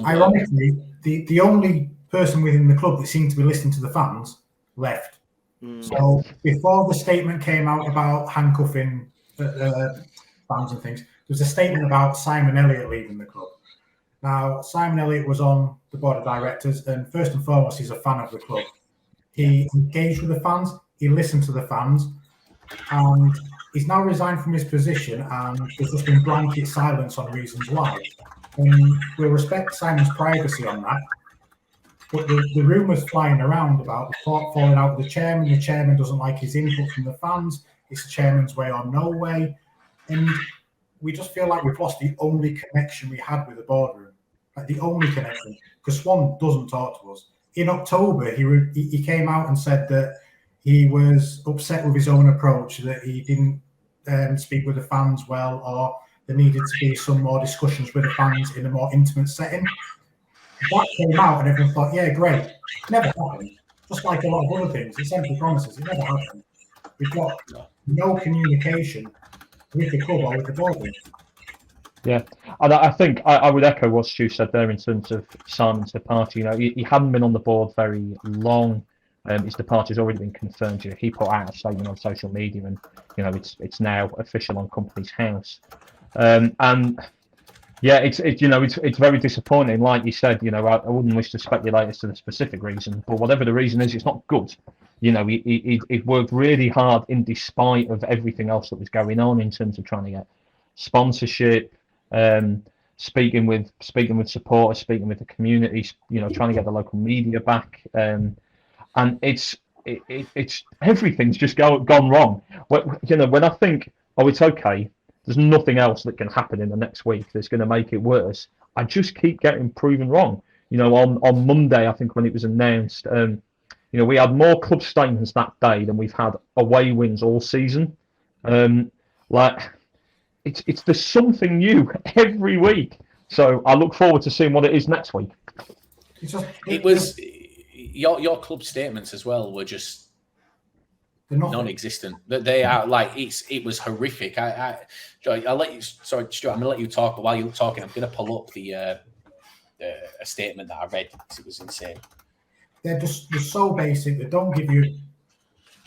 Ironically, the only person within the club that seemed to be listening to the fans left. So before the statement came out about handcuffing fans and things, there was a statement about Simon Elliott leaving the club. Now, Simon Elliott was on the board of directors, and first and foremost, he's a fan of the club. He engaged with the fans, he listened to the fans, and he's now resigned from his position, and there's just been blanket silence on reasons why. And we'll respect Simon's privacy on that, but the rumours flying around about the falling out with the chairman doesn't like his input from the fans, it's the chairman's way or no way, and we just feel like we've lost the only connection we had with the boardroom, like the only connection, because Swan doesn't talk to us. In October, he came out and said that he was upset with his own approach, that he didn't speak with the fans well, or there needed to be some more discussions with the fans in a more intimate setting. That came out and everyone thought, yeah, great. It never happened. Just like a lot of other things, it's empty promises. It never happened. We've got no communication with the club or with the board. Yeah, and I think I would echo what Stu said there in terms of Simon's departure. You know, he hadn't been on the board very long. His departure's already been confirmed. You know, he put out a statement on social media, and you know, it's now official on Company's House. And Yeah, it's it's very disappointing. Like you said, I wouldn't wish to speculate as to the specific reason, but whatever the reason is, it's not good. He worked really hard in despite of everything else that was going on in terms of trying to get sponsorship, speaking with supporters, speaking with the community, trying to get the local media back, and it's everything's just gone wrong. When I think, oh, it's okay, there's nothing else that can happen in the next week that's going to make it worse, I just keep getting proven wrong. On Monday, I think when it was announced, we had more club statements that day than we've had away wins all season. There's something new every week. So I look forward to seeing what it is next week. It was your club statements as well were just non-existent. That they are it was horrific. I'll let you. Sorry, Stuart. I'm gonna let you talk. But while you're talking, I'm gonna pull up a statement that I read. It was insane. They're so basic. They don't give you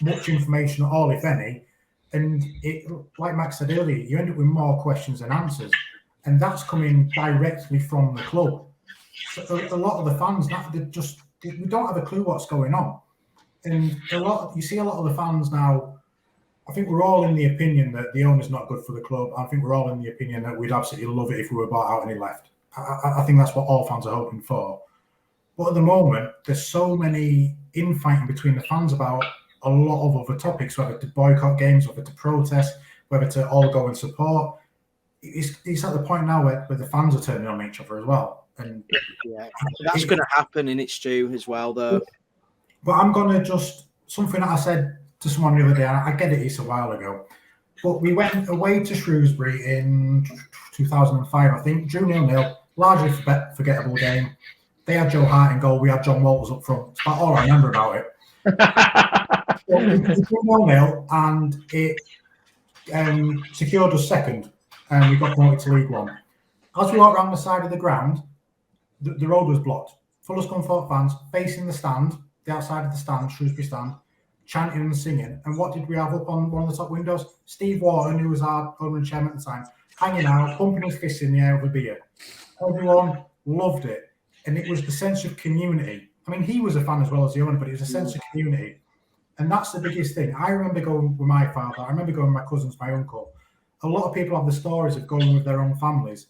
much information at all, if any. And it, like Max said earlier, you end up with more questions than answers, and that's coming directly from the club. So a lot of the fans, we don't have a clue what's going on, and you see a lot of the fans now. I think we're all in the opinion that the owner's not good for the club. I think we're all in the opinion that we'd absolutely love it if we were bought out and he left. I think that's what all fans are hoping for. But at the moment, there's so many infighting between the fans about a lot of other topics, whether to boycott games, whether to protest, whether to all go and support. It's at the point now where the fans are turning on each other as well. And that's going to happen in its due as well, though. But I'm going to something that I said to someone the other day, and I get it's a while ago, but we went away to Shrewsbury in 2005, I think, drew 0-0, largely forgettable game. They had Joe Hart in goal, we had John Walters up front. It's about all I remember about it. Well, we drew 0-0, and it secured us second, and we got promoted to League One. As we walked around the side of the ground, the road was blocked. Full of Scunthorpe fans facing the stand, the outside of the stand, Shrewsbury stand, chanting and singing. And what did we have up on one of the top windows? Steve Wharton, who was our owner and chairman at the time, hanging out, pumping his fists in the air with a beer. Everyone loved it. And it was the sense of community. I mean, he was a fan as well as the owner, but it was a sense of community. And that's the biggest thing. I remember going with my father. I remember going with my cousins, my uncle. A lot of people have the stories of going with their own families.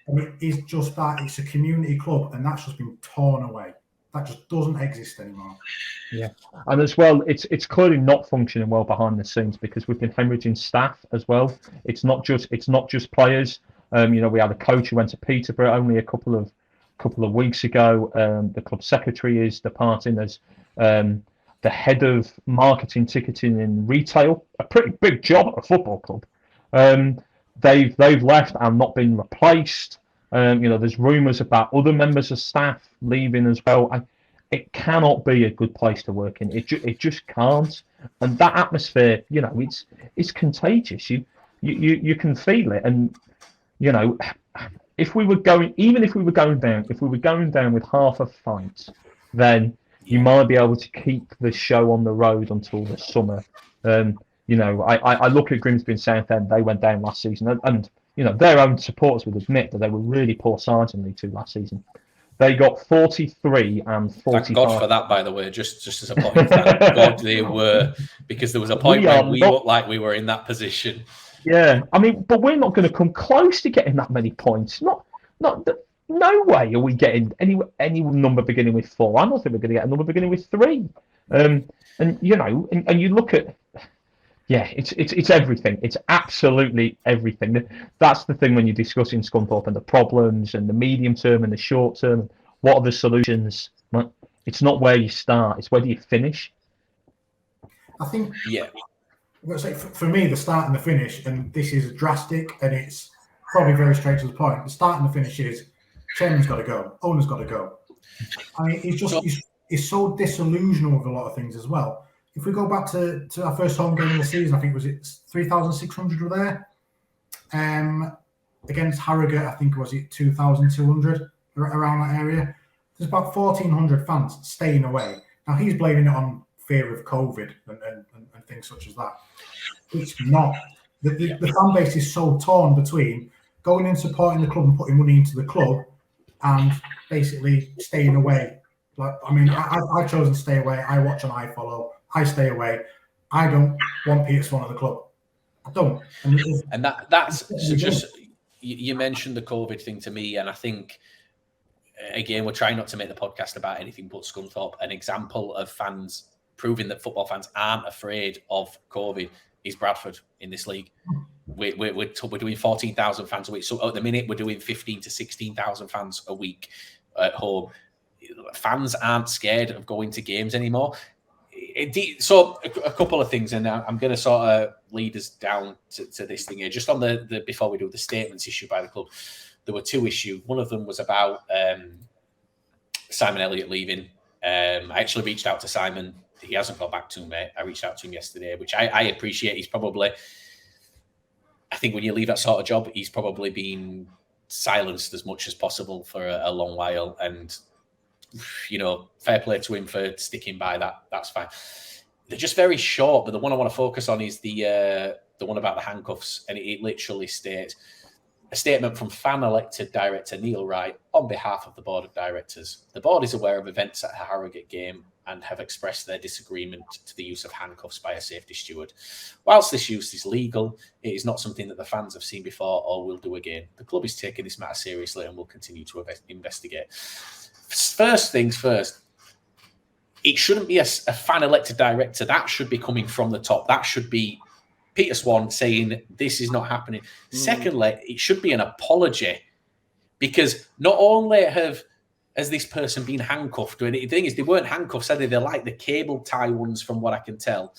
And it is just that. It's a community club, and that's just been torn away. That just doesn't exist anymore. Yeah, and as well, it's clearly not functioning well behind the scenes because we've been hemorrhaging staff as well. It's not just players. We had a coach who went to Peterborough only a couple of weeks ago. The club secretary is departing. There's the head of marketing, ticketing, and retail. A pretty big job at a football club. They've left and not been replaced. There's rumours about other members of staff leaving as well. It cannot be a good place to work in. It just can't. And that atmosphere, it's contagious. You can feel it. And if we were going down with half a fight, then you might be able to keep the show on the road until the summer. I look at Grimsby and Southend. They went down last season, and their own supporters would admit that they were really poor sides in League Two last season. They got 43 and 45. Thank God for that, by the way, just as a point. Thank God they were, because there was a point where we looked like we were in that position. Yeah, I mean, but we're not going to come close to getting that many points. No way are we getting any number beginning with 4. I don't think we're going to get a number beginning with 3. And you look at. Yeah, it's everything. It's absolutely everything. That's the thing when you're discussing Scunthorpe and the problems and the medium term and the short term. What are the solutions? It's not where you start. It's where do you finish. I think. Yeah. For me, the start and the finish, and this is drastic, and it's probably very straight to the point. The start and the finish is chairman's got to go, owner's got to go. I mean, he's so disillusional with a lot of things as well. If we go back to our first home game of the season, I think it 3,600 were there. Against Harrogate, I think 2,200 around that area. There's about 1,400 fans staying away. Now he's blaming it on fear of COVID and things such as that. It's not. The fan base is so torn between going and supporting the club and putting money into the club and basically staying away. Like, I mean, I've chosen to stay away. I watch and I follow. I stay away. I don't want Peter Swan at the club. I don't. And that's so just, you mentioned the COVID thing to me, and I think, again, we're trying not to make the podcast about anything but Scunthorpe. An example of fans proving that football fans aren't afraid of COVID is Bradford in this league. We're doing 14,000 fans a week. So at the minute, we're doing 15 to 16,000 fans a week at home. Fans aren't scared of going to games anymore. So a couple of things, and I'm going to sort of lead us down to this thing here. Just on the before we do the statements issued by the club, there were two issues. One of them was about Simon Elliott leaving. I actually reached out to Simon. He hasn't got back to me. I reached out to him yesterday, which I appreciate. He's probably, I think when you leave that sort of job, he's probably been silenced as much as possible for a long while. And, you know, fair play to him for sticking by that. That's fine. They're just very short, but the one I want to focus on is the one about the handcuffs. And it literally states, a statement from fan-elected director Neil Wright on behalf of the board of directors. The board is aware of events at the Harrogate game and have expressed their disagreement to the use of handcuffs by a safety steward. Whilst this use is legal, it is not something that the fans have seen before or will do again. The club is taking this matter seriously and will continue to investigate. First things first, it shouldn't be a fan-elected director. That should be coming from the top. That should be Peter Swan saying this is not happening. Secondly, it should be an apology, because not only has this person been handcuffed, and the thing is, they weren't handcuffs, are they? They're like the cable tie ones, from what I can tell.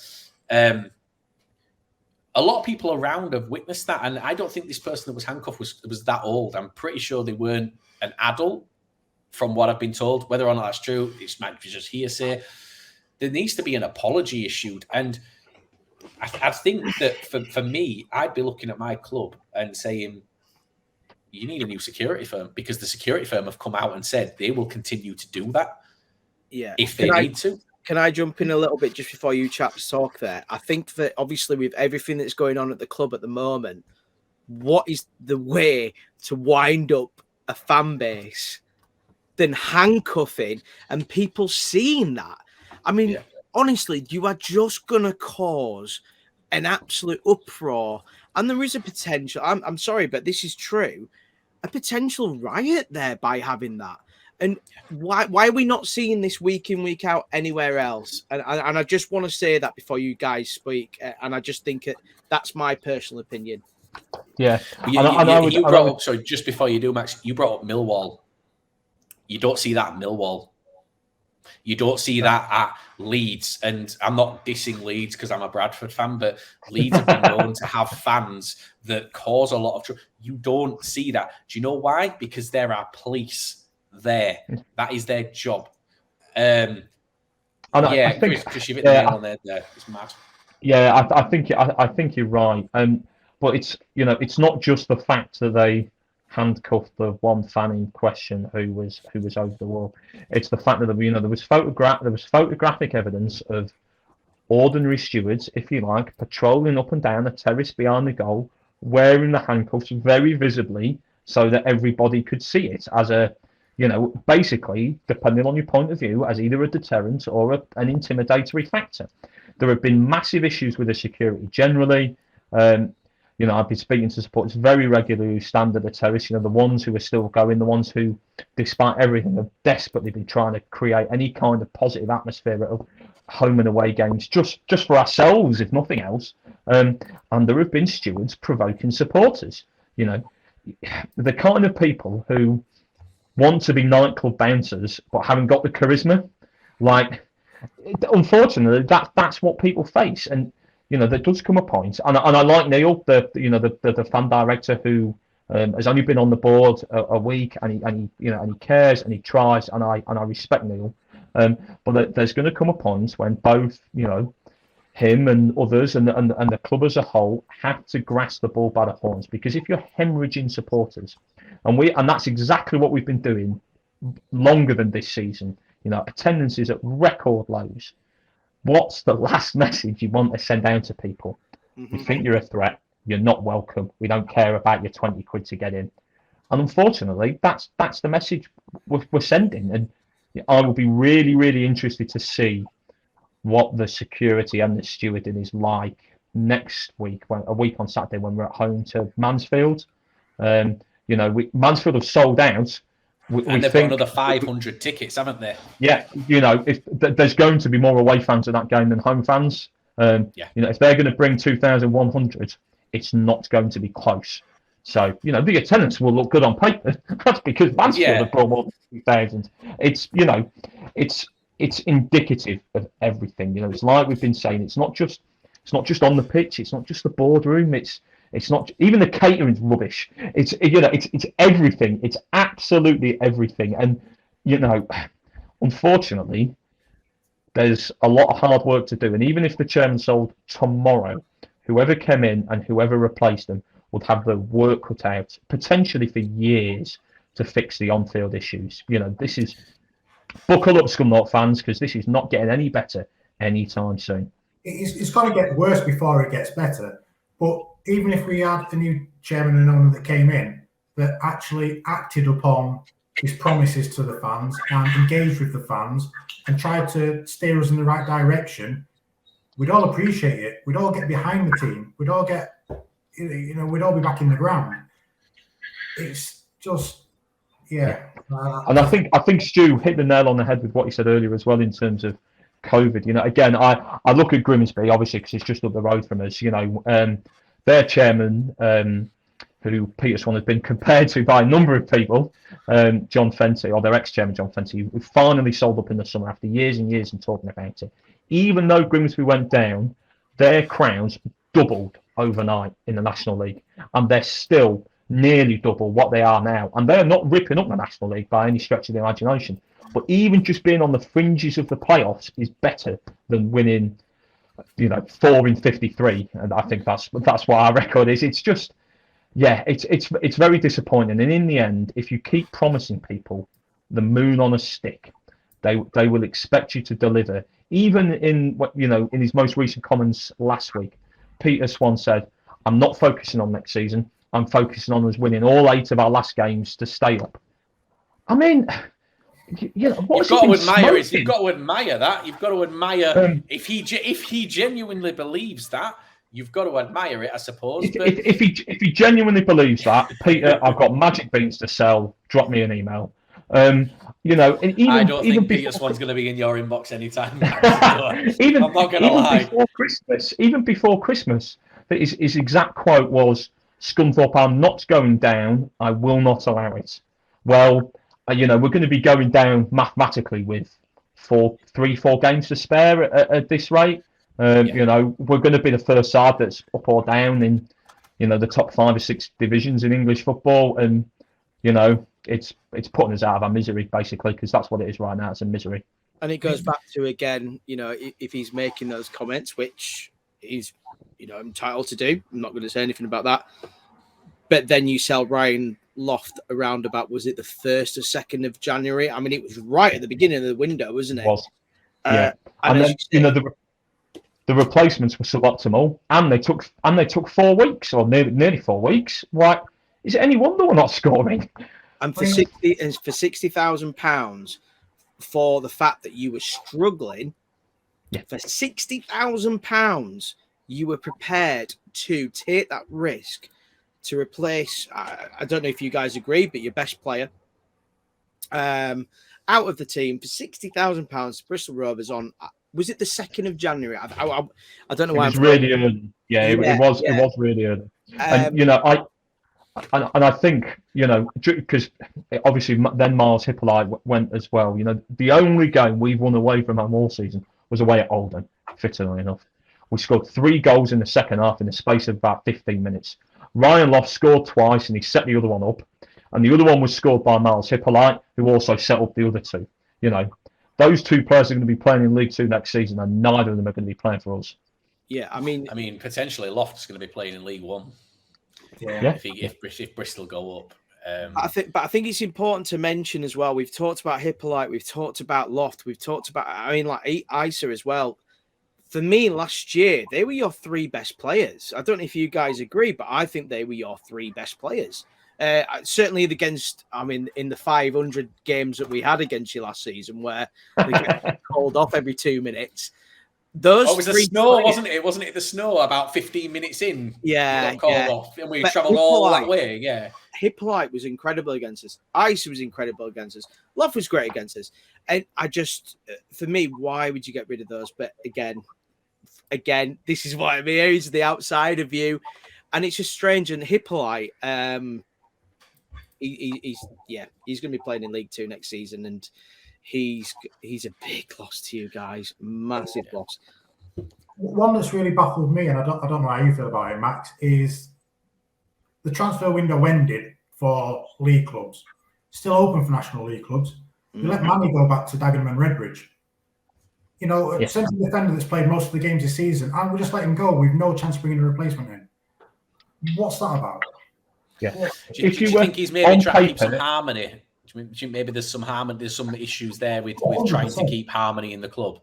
A lot of people around have witnessed that, and I don't think this person that was handcuffed was that old. I'm pretty sure they weren't an adult, from what I've been told. Whether or not that's true, it might be just hearsay. There needs to be an apology issued, and I think that for me, I'd be looking at my club and saying, you need a new security firm, because the security firm have come out and said they will continue to do that if they need to. Can I jump in a little bit just before you chaps talk there? I think that obviously with everything that's going on at the club at the moment, what is the way to wind up a fan base than handcuffing and people seeing that? I mean, honestly, you are just going to cause an absolute uproar. And there is a potential, I'm sorry, but this is true, a potential riot there by having that. And why are we not seeing this week in, week out anywhere else? And I just want to say that before you guys speak. And I just think that's my personal opinion. Yeah. You brought up, sorry, just before you do, Max, you brought up Millwall. You don't see that at Millwall. You don't see that at Leeds. And I'm not dissing Leeds because I'm a Bradford fan, but Leeds have been known to have fans that cause a lot of trouble. You don't see that. Do you know why? Because there are police there. That is their job. I think, Chris, you've hit the nail on there. It's mad. Yeah, I think you're right. But it's not just the fact that they handcuffed the one fan in question who was over the wall. It's the fact that there was photographic evidence of ordinary stewards, if you like, patrolling up and down the terrace behind the goal, wearing the handcuffs very visibly so that everybody could see it as a, basically, depending on your point of view, as either a deterrent or an intimidatory factor. There have been massive issues with the security generally. I've been speaking to supporters very regularly who stand at the terrace, the ones who are still going, the ones who, despite everything, have desperately been trying to create any kind of positive atmosphere at home and away games, just for ourselves, if nothing else. And there have been stewards provoking supporters, the kind of people who want to be nightclub bouncers but haven't got the charisma. Like, unfortunately, that's what people face. And there does come a point, and I like Neil, the fan director who has only been on the board a week, and he cares and he tries, and I respect Neil. But there's going to come a point when both him and others and the club as a whole have to grasp the bull by the horns, because if you're hemorrhaging supporters, and that's exactly what we've been doing longer than this season, attendance is at record lows. What's the last message you want to send out to people? You think you're a threat, you're not welcome. We don't care about your 20 quid to get in. And unfortunately, that's the message we're sending. And I will be really, really interested to see what the security and the stewarding is like next week, a week on Saturday when we're at home to Mansfield. Mansfield have sold out. And they've got another 500 tickets, haven't they? Yeah, if there's going to be more away fans at that game than home fans. If they're going to bring 2,100, it's not going to be close. So, the attendance will look good on paper. That's because Mansfield have brought more than 2,000. It's indicative of everything. It's like we've been saying. It's not just on the pitch. It's not just the boardroom. It's not even the catering's rubbish. It's everything. It's absolutely everything. And unfortunately, there's a lot of hard work to do. And even if the chairman sold tomorrow, whoever came in and whoever replaced them would have the work cut out, potentially for years, to fix the on-field issues. This is buckle up, Scunthorpe fans, because this is not getting any better anytime soon. It's going to get worse before it gets better. But even if we had a new chairman and owner that came in that actually acted upon his promises to the fans and engaged with the fans and tried to steer us in the right direction, we'd all appreciate it. We'd all get behind the team. We'd all get, we'd all be back in the ground. It's just, yeah. And I think Stu hit the nail on the head with what he said earlier as well in terms of COVID. Again, I look at Grimsby obviously because it's just up the road from us. Their chairman, who Peter Swan has been compared to by a number of people, John Fenty, or their ex-chairman John Fenty, who finally sold up in the summer after years and years of talking about it. Even though Grimsby went down, their crowns doubled overnight in the National League, and they're still nearly double what they are now. And they're not ripping up the National League by any stretch of the imagination. But even just being on the fringes of the playoffs is better than winning, 4 in 53. And I think that's what our record is. It's just, it's very disappointing. And in the end, if you keep promising people the moon on a stick, they will expect you to deliver. Even in in his most recent comments last week, Peter Swan said, "I'm not focusing on next season. I'm focusing on us winning all 8 of our last games to stay up." I mean, you've got to admire that. You've got to admire if he genuinely believes that. You've got to admire it, I suppose. If he genuinely believes that, Peter, I've got magic beans to sell. Drop me an email. And I don't think Peter Swan's going to be in your inbox anytime. I'm not going to lie. Even before Christmas, his exact quote was, "Scunthorpe are not going down. I will not allow it." Well, we're going to be going down mathematically with 4 games to spare at this rate. We're going to be the first side that's up or down in, the top 5 or 6 divisions in English football, and it's putting us out of our misery basically, because that's what it is right now. It's a misery. And it goes back to, again, if he's making those comments, which he's entitled to do, I'm not going to say anything about that. But then you sell Ryan Loft around about, was it the 1st or 2nd of January? I mean, it was right at the beginning of the window, wasn't it? It was. Yeah. And then, the replacements were suboptimal, and they took 4 weeks, or nearly 4 weeks. Right? Is it any wonder we're not scoring? And for £60,000, for the fact that you were struggling, for £60,000, you were prepared to take that risk to replace, I don't know if you guys agree, but your best player out of the team for £60,000. Bristol Rovers on, was it the 2nd of January? I don't know why. It was really early. It was really early. And I think, because obviously then Miles Hippolyte went as well. The only game we've won away from home all season was away at Oldham, fittingly enough. We scored 3 goals in the second half in the space of about 15 minutes. Ryan Loft scored twice and he set the other one up. And the other one was scored by Miles Hippolyte, who also set up the other 2. Those 2 players are going to be playing in League 2 next season, and neither of them are going to be playing for us. Yeah, I mean, potentially Loft's going to be playing in League 1. Yeah. If Bristol go up. I think it's important to mention as well. We've talked about Hippolyte, we've talked about Loft, we've talked about, like Isa as well. for me, last year, they were your 3 best players. I don't know if you guys agree, but I think they were your 3 best players. Certainly against, in the 500 games that we had against you last season, where they get called off every 2 minutes. Those it was the snow, wasn't it? Wasn't it the snow about 15 minutes in? Yeah, we got called off, and we travelled all that way. Yeah, Hippolyte was incredible against us. Ice was incredible against us. Love was great against us. And I just, for me, why would you get rid of those? But again, this is what I'm here. He's the outsider view, and it's just strange. And Hippolyte, he's going to be playing in League Two next season, and he's a big loss to you guys, massive loss. One that's really baffled me, and I don't know how you feel about it, Max, is the transfer window ended for league clubs, still open for National League clubs. You let Manny go back to Dagenham and Redbridge. A central defender that's played most of the games this season, and we just let him go with no chance of bringing a replacement in. What's that about? Yeah. Do you think he's maybe trying to keep some harmony? Do you think maybe there's some harmony? There's some issues there with trying to keep harmony in the club.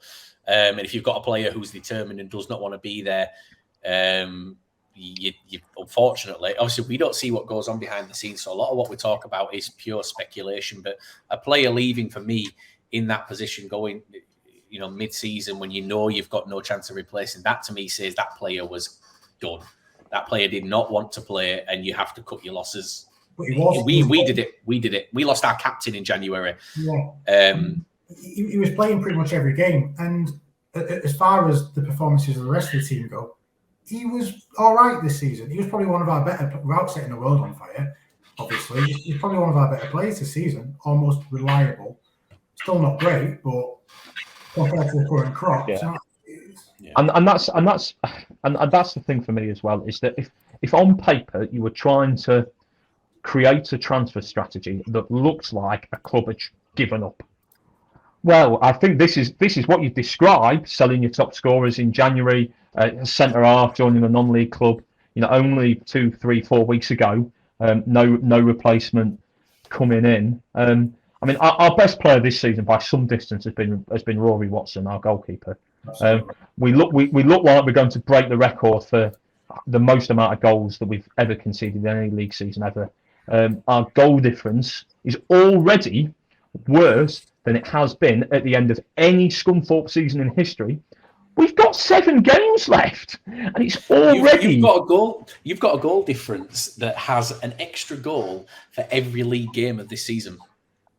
And if you've got a player who's determined and does not want to be there, you unfortunately, obviously, we don't see what goes on behind the scenes. So a lot of what we talk about is pure speculation. But a player leaving for me in that position, going, mid-season when you've got no chance of replacing, that to me says that player was done. That player did not want to play, and you have to cut your losses. We did it. We lost our captain in January. Yeah. He was playing pretty much every game, and as far as the performances of the rest of the team go, he was all right this season. He was probably one of our better, without setting the world on fire, obviously. He's probably one of our better players this season, almost reliable. Still not great, but compared to the current crop. Yeah. And that's the thing for me as well, is that if on paper you were trying to create a transfer strategy that looked like a club had given up, well, I think this is what you describe: selling your top scorers in January, centre half joining a non-league club. Only 2, 3, 4 weeks ago, no replacement coming in. Our best player this season by some distance has been Rory Watson, our goalkeeper. We look like we're going to break the record for the most amount of goals that we've ever conceded in any league season ever. Our goal difference is already worse than it has been at the end of any Scunthorpe season in history. We've got 7 games left, and it's already You've got a goal difference that has an extra goal for every league game of this season.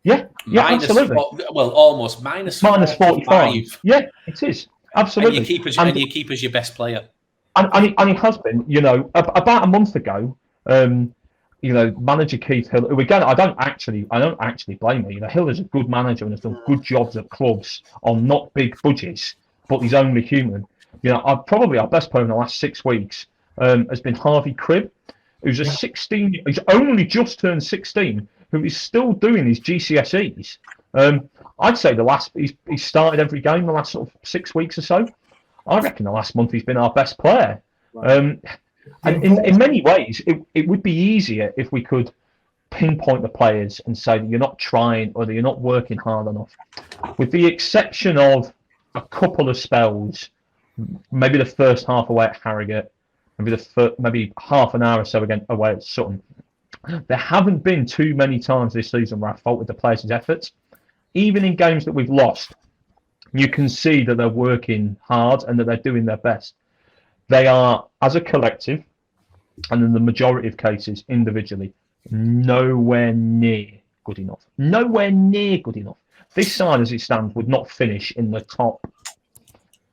Yeah, absolutely. Almost minus 45. Yeah, it is absolutely. And you keep as your best player. And he has been. About a month ago, manager Keith Hill, who again I don't actually blame him. Hill is a good manager and has done good jobs at clubs on not big budgets, but he's only human. Probably our best player in the last 6 weeks has been Harvey Cribb, who's he's only just turned 16, who is still doing his GCSEs. I'd say he's started every game the last sort of 6 weeks or so. I reckon the last month he's been our best player. And in many ways, it would be easier if we could pinpoint the players and say that you're not trying or that you're not working hard enough. With the exception of a couple of spells, maybe the first half away at Harrogate, maybe half an hour or so again away at Sutton, there haven't been too many times this season where I faulted the players' efforts. Even in games that we've lost, you can see that they're working hard and that they're doing their best. They are, as a collective, and in the majority of cases individually, nowhere near good enough. Nowhere near good enough. This side, as it stands, would not finish in the top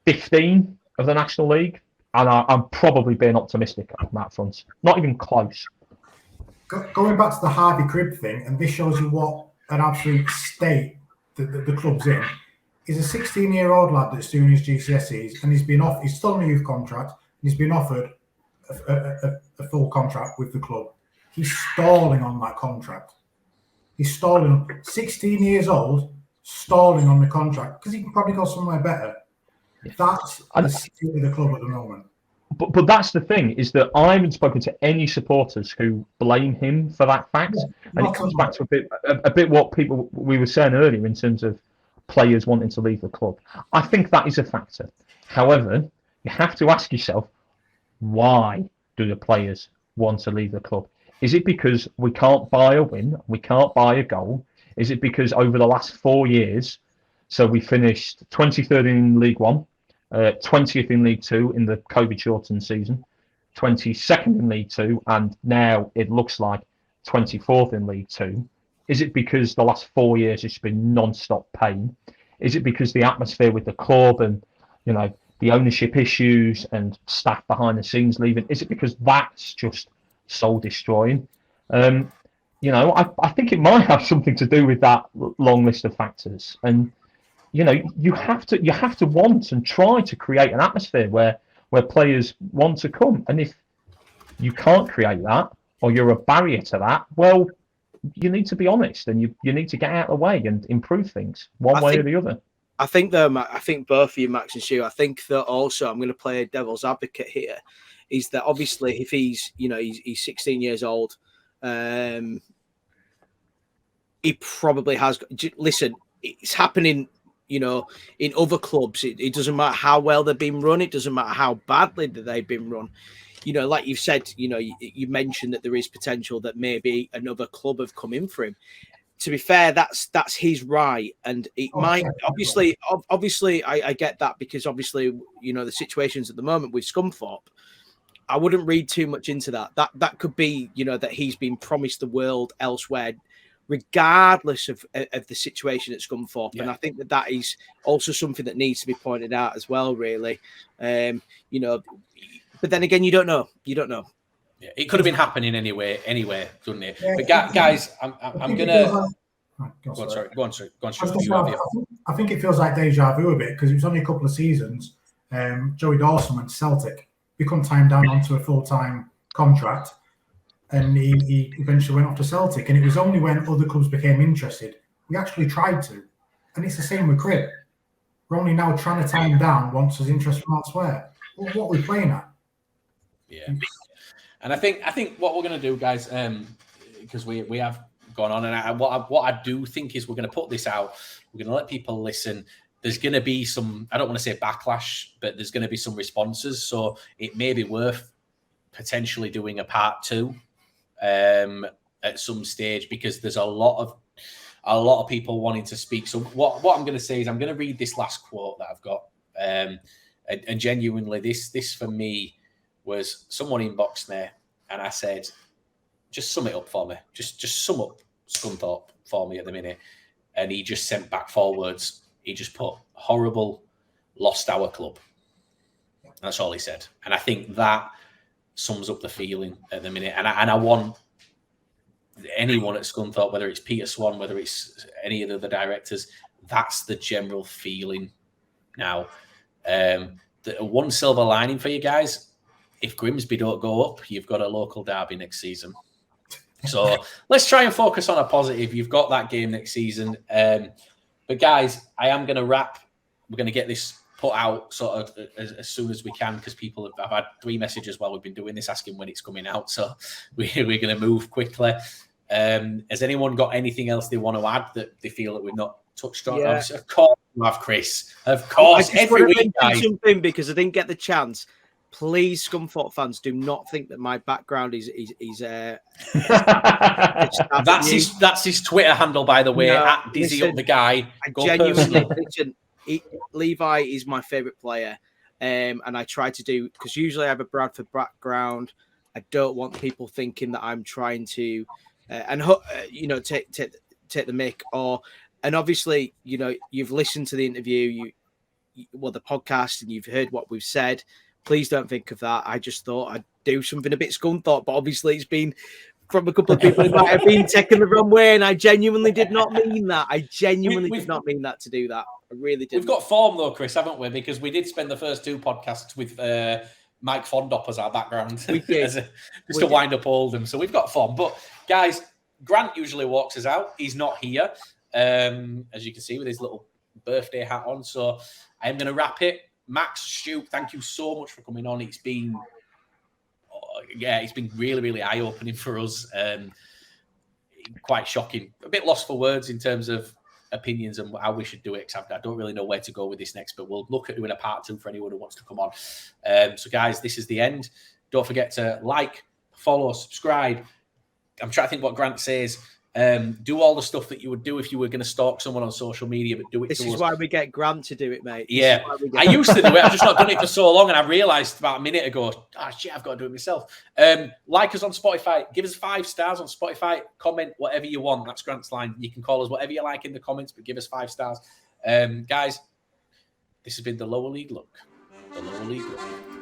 15 of the National League, and I'm probably being optimistic on that front. Not even close. Going back to the Harvey Cribb thing, and this shows you what an absolute state the club's in. He's a 16-year-old lad that's doing his GCSEs, and he's still on a youth contract, and he's been offered a full contract with the club. He's stalling on that contract. He's stalling. 16 years old, stalling on the contract because he can probably go somewhere better. That's the state of the club at the moment. But that's the thing, is that I haven't spoken to any supporters who blame him for that fact. And it comes back to a bit what we were saying earlier in terms of players wanting to leave the club. I think that is a factor. However, you have to ask yourself, why do the players want to leave the club? Is it because we can't buy a win? We can't buy a goal? Is it because over the last 4 years, so we finished 23rd in League One, 20th in League Two in the COVID shortened season, 22nd in League Two, and now it looks like 24th in League Two? Is it because the last 4 years it's been non-stop pain? Is it because the atmosphere with the club and, the ownership issues and staff behind the scenes leaving? Is it because that's just soul destroying? I think it might have something to do with that long list of factors. And you have to want and try to create an atmosphere where players want to come. And if you can't create that, or you're a barrier to that, well, you need to be honest, and you need to get out of the way and improve things one way or the other. I think both of you, Max and Stu, I think that also, I'm going to play a devil's advocate here, is that obviously if he's 16 years old, he probably has. Listen, it's happening, in other clubs. It doesn't matter how well they've been run. It doesn't matter how badly that they've been run. Like you've said, you mentioned that there is potential that maybe another club have come in for him. To be fair, that's his right, and it might obviously I get that, because obviously the situations at the moment with Scunthorpe, I wouldn't read too much into that. That could be that he's been promised the world elsewhere, regardless of the situation at Scunthorpe. And I think that is also something that needs to be pointed out as well, really. But then again, you don't know. Yeah, it could have been happening anyway, couldn't it? Yeah, but guys, I'm gonna. Go on, sorry. I think it feels like deja vu a bit, because it was only a couple of seasons. Joey Dawson went to Celtic, become timed down onto a full-time contract, and he eventually went off to Celtic. And it was only when other clubs became interested we actually tried to. And it's the same with Cribb. We're only now trying to tie him down once there's interest from elsewhere. What are we playing at? Yeah. And I think what we're going to do, guys, because we have gone on, and what I do think is we're going to put this out. We're going to let people listen. There's going to be some, I don't want to say backlash, but there's going to be some responses. So it may be worth potentially doing a part 2 at some stage, because there's a lot of people wanting to speak. So what I'm going to say is I'm going to read this last quote that I've got, and genuinely this for me was someone inboxed there, and I said, just sum it up for me. Just sum up Scunthorpe for me at the minute. And he just sent back 4 words. He just put, horrible, lost our club. That's all he said. And I think that sums up the feeling at the minute. And I want anyone at Scunthorpe, whether it's Peter Swan, whether it's any of the other directors, that's the general feeling now. The one silver lining for you guys, if Grimsby don't go up, you've got a local derby next season. So let's try and focus on a positive. You've got that game next season. But guys, I am going to wrap. We're going to get this put out sort of as soon as we can, because people have had 3 messages while we've been doing this asking when it's coming out. So we're going to move quickly. Has anyone got anything else they want to add that they feel that we've not touched on? Yeah. Of course you have, Chris. Of course. Every week, guys. Something, because I didn't get the chance. Please, Scunthorpe fans, do not think that my background is that's his Twitter handle, by the way. No, at Dizzy Up the Guy. Genuinely, listen, Levi is my favourite player, and I try to do, because usually I have a Bradford background. I don't want people thinking that I'm trying to, take the mic, and obviously, you've listened to the interview, the podcast, and you've heard what we've said. Please don't think of that. I just thought I'd do something a bit Scunthorpe, but obviously it's been from a couple of people who might have been taken the wrong way, and I genuinely did not mean that. I genuinely did not mean that to do that. I really did. We've got form though, Chris, haven't we? Because we did spend the first 2 podcasts with Mike Fondop as our background, we did. to wind up Oldham. So we've got form. But guys, Grant usually walks us out. He's not here, as you can see, with his little birthday hat on. So I am going to wrap it. Max, Stu, thank you so much for coming on. It's been really, really eye-opening for us. Quite shocking. A bit lost for words in terms of opinions on how we should do it. Cause I don't really know where to go with this next, but we'll look at doing a part 2 for anyone who wants to come on. So guys, this is the end. Don't forget to like, follow, subscribe. I'm trying to think what Grant says. Do all the stuff that you would do if you were going to stalk someone on social media, but do it. This is why we get Grant to do it, mate. Yeah, I used to do it. I've just not done it for so long, and I realised about a minute ago, shit, I've got to do it myself. Like us on Spotify. Give us 5 stars on Spotify. Comment whatever you want. That's Grant's line. You can call us whatever you like in the comments, but give us 5 stars. Guys, this has been the Lower League Look. The Lower League Look.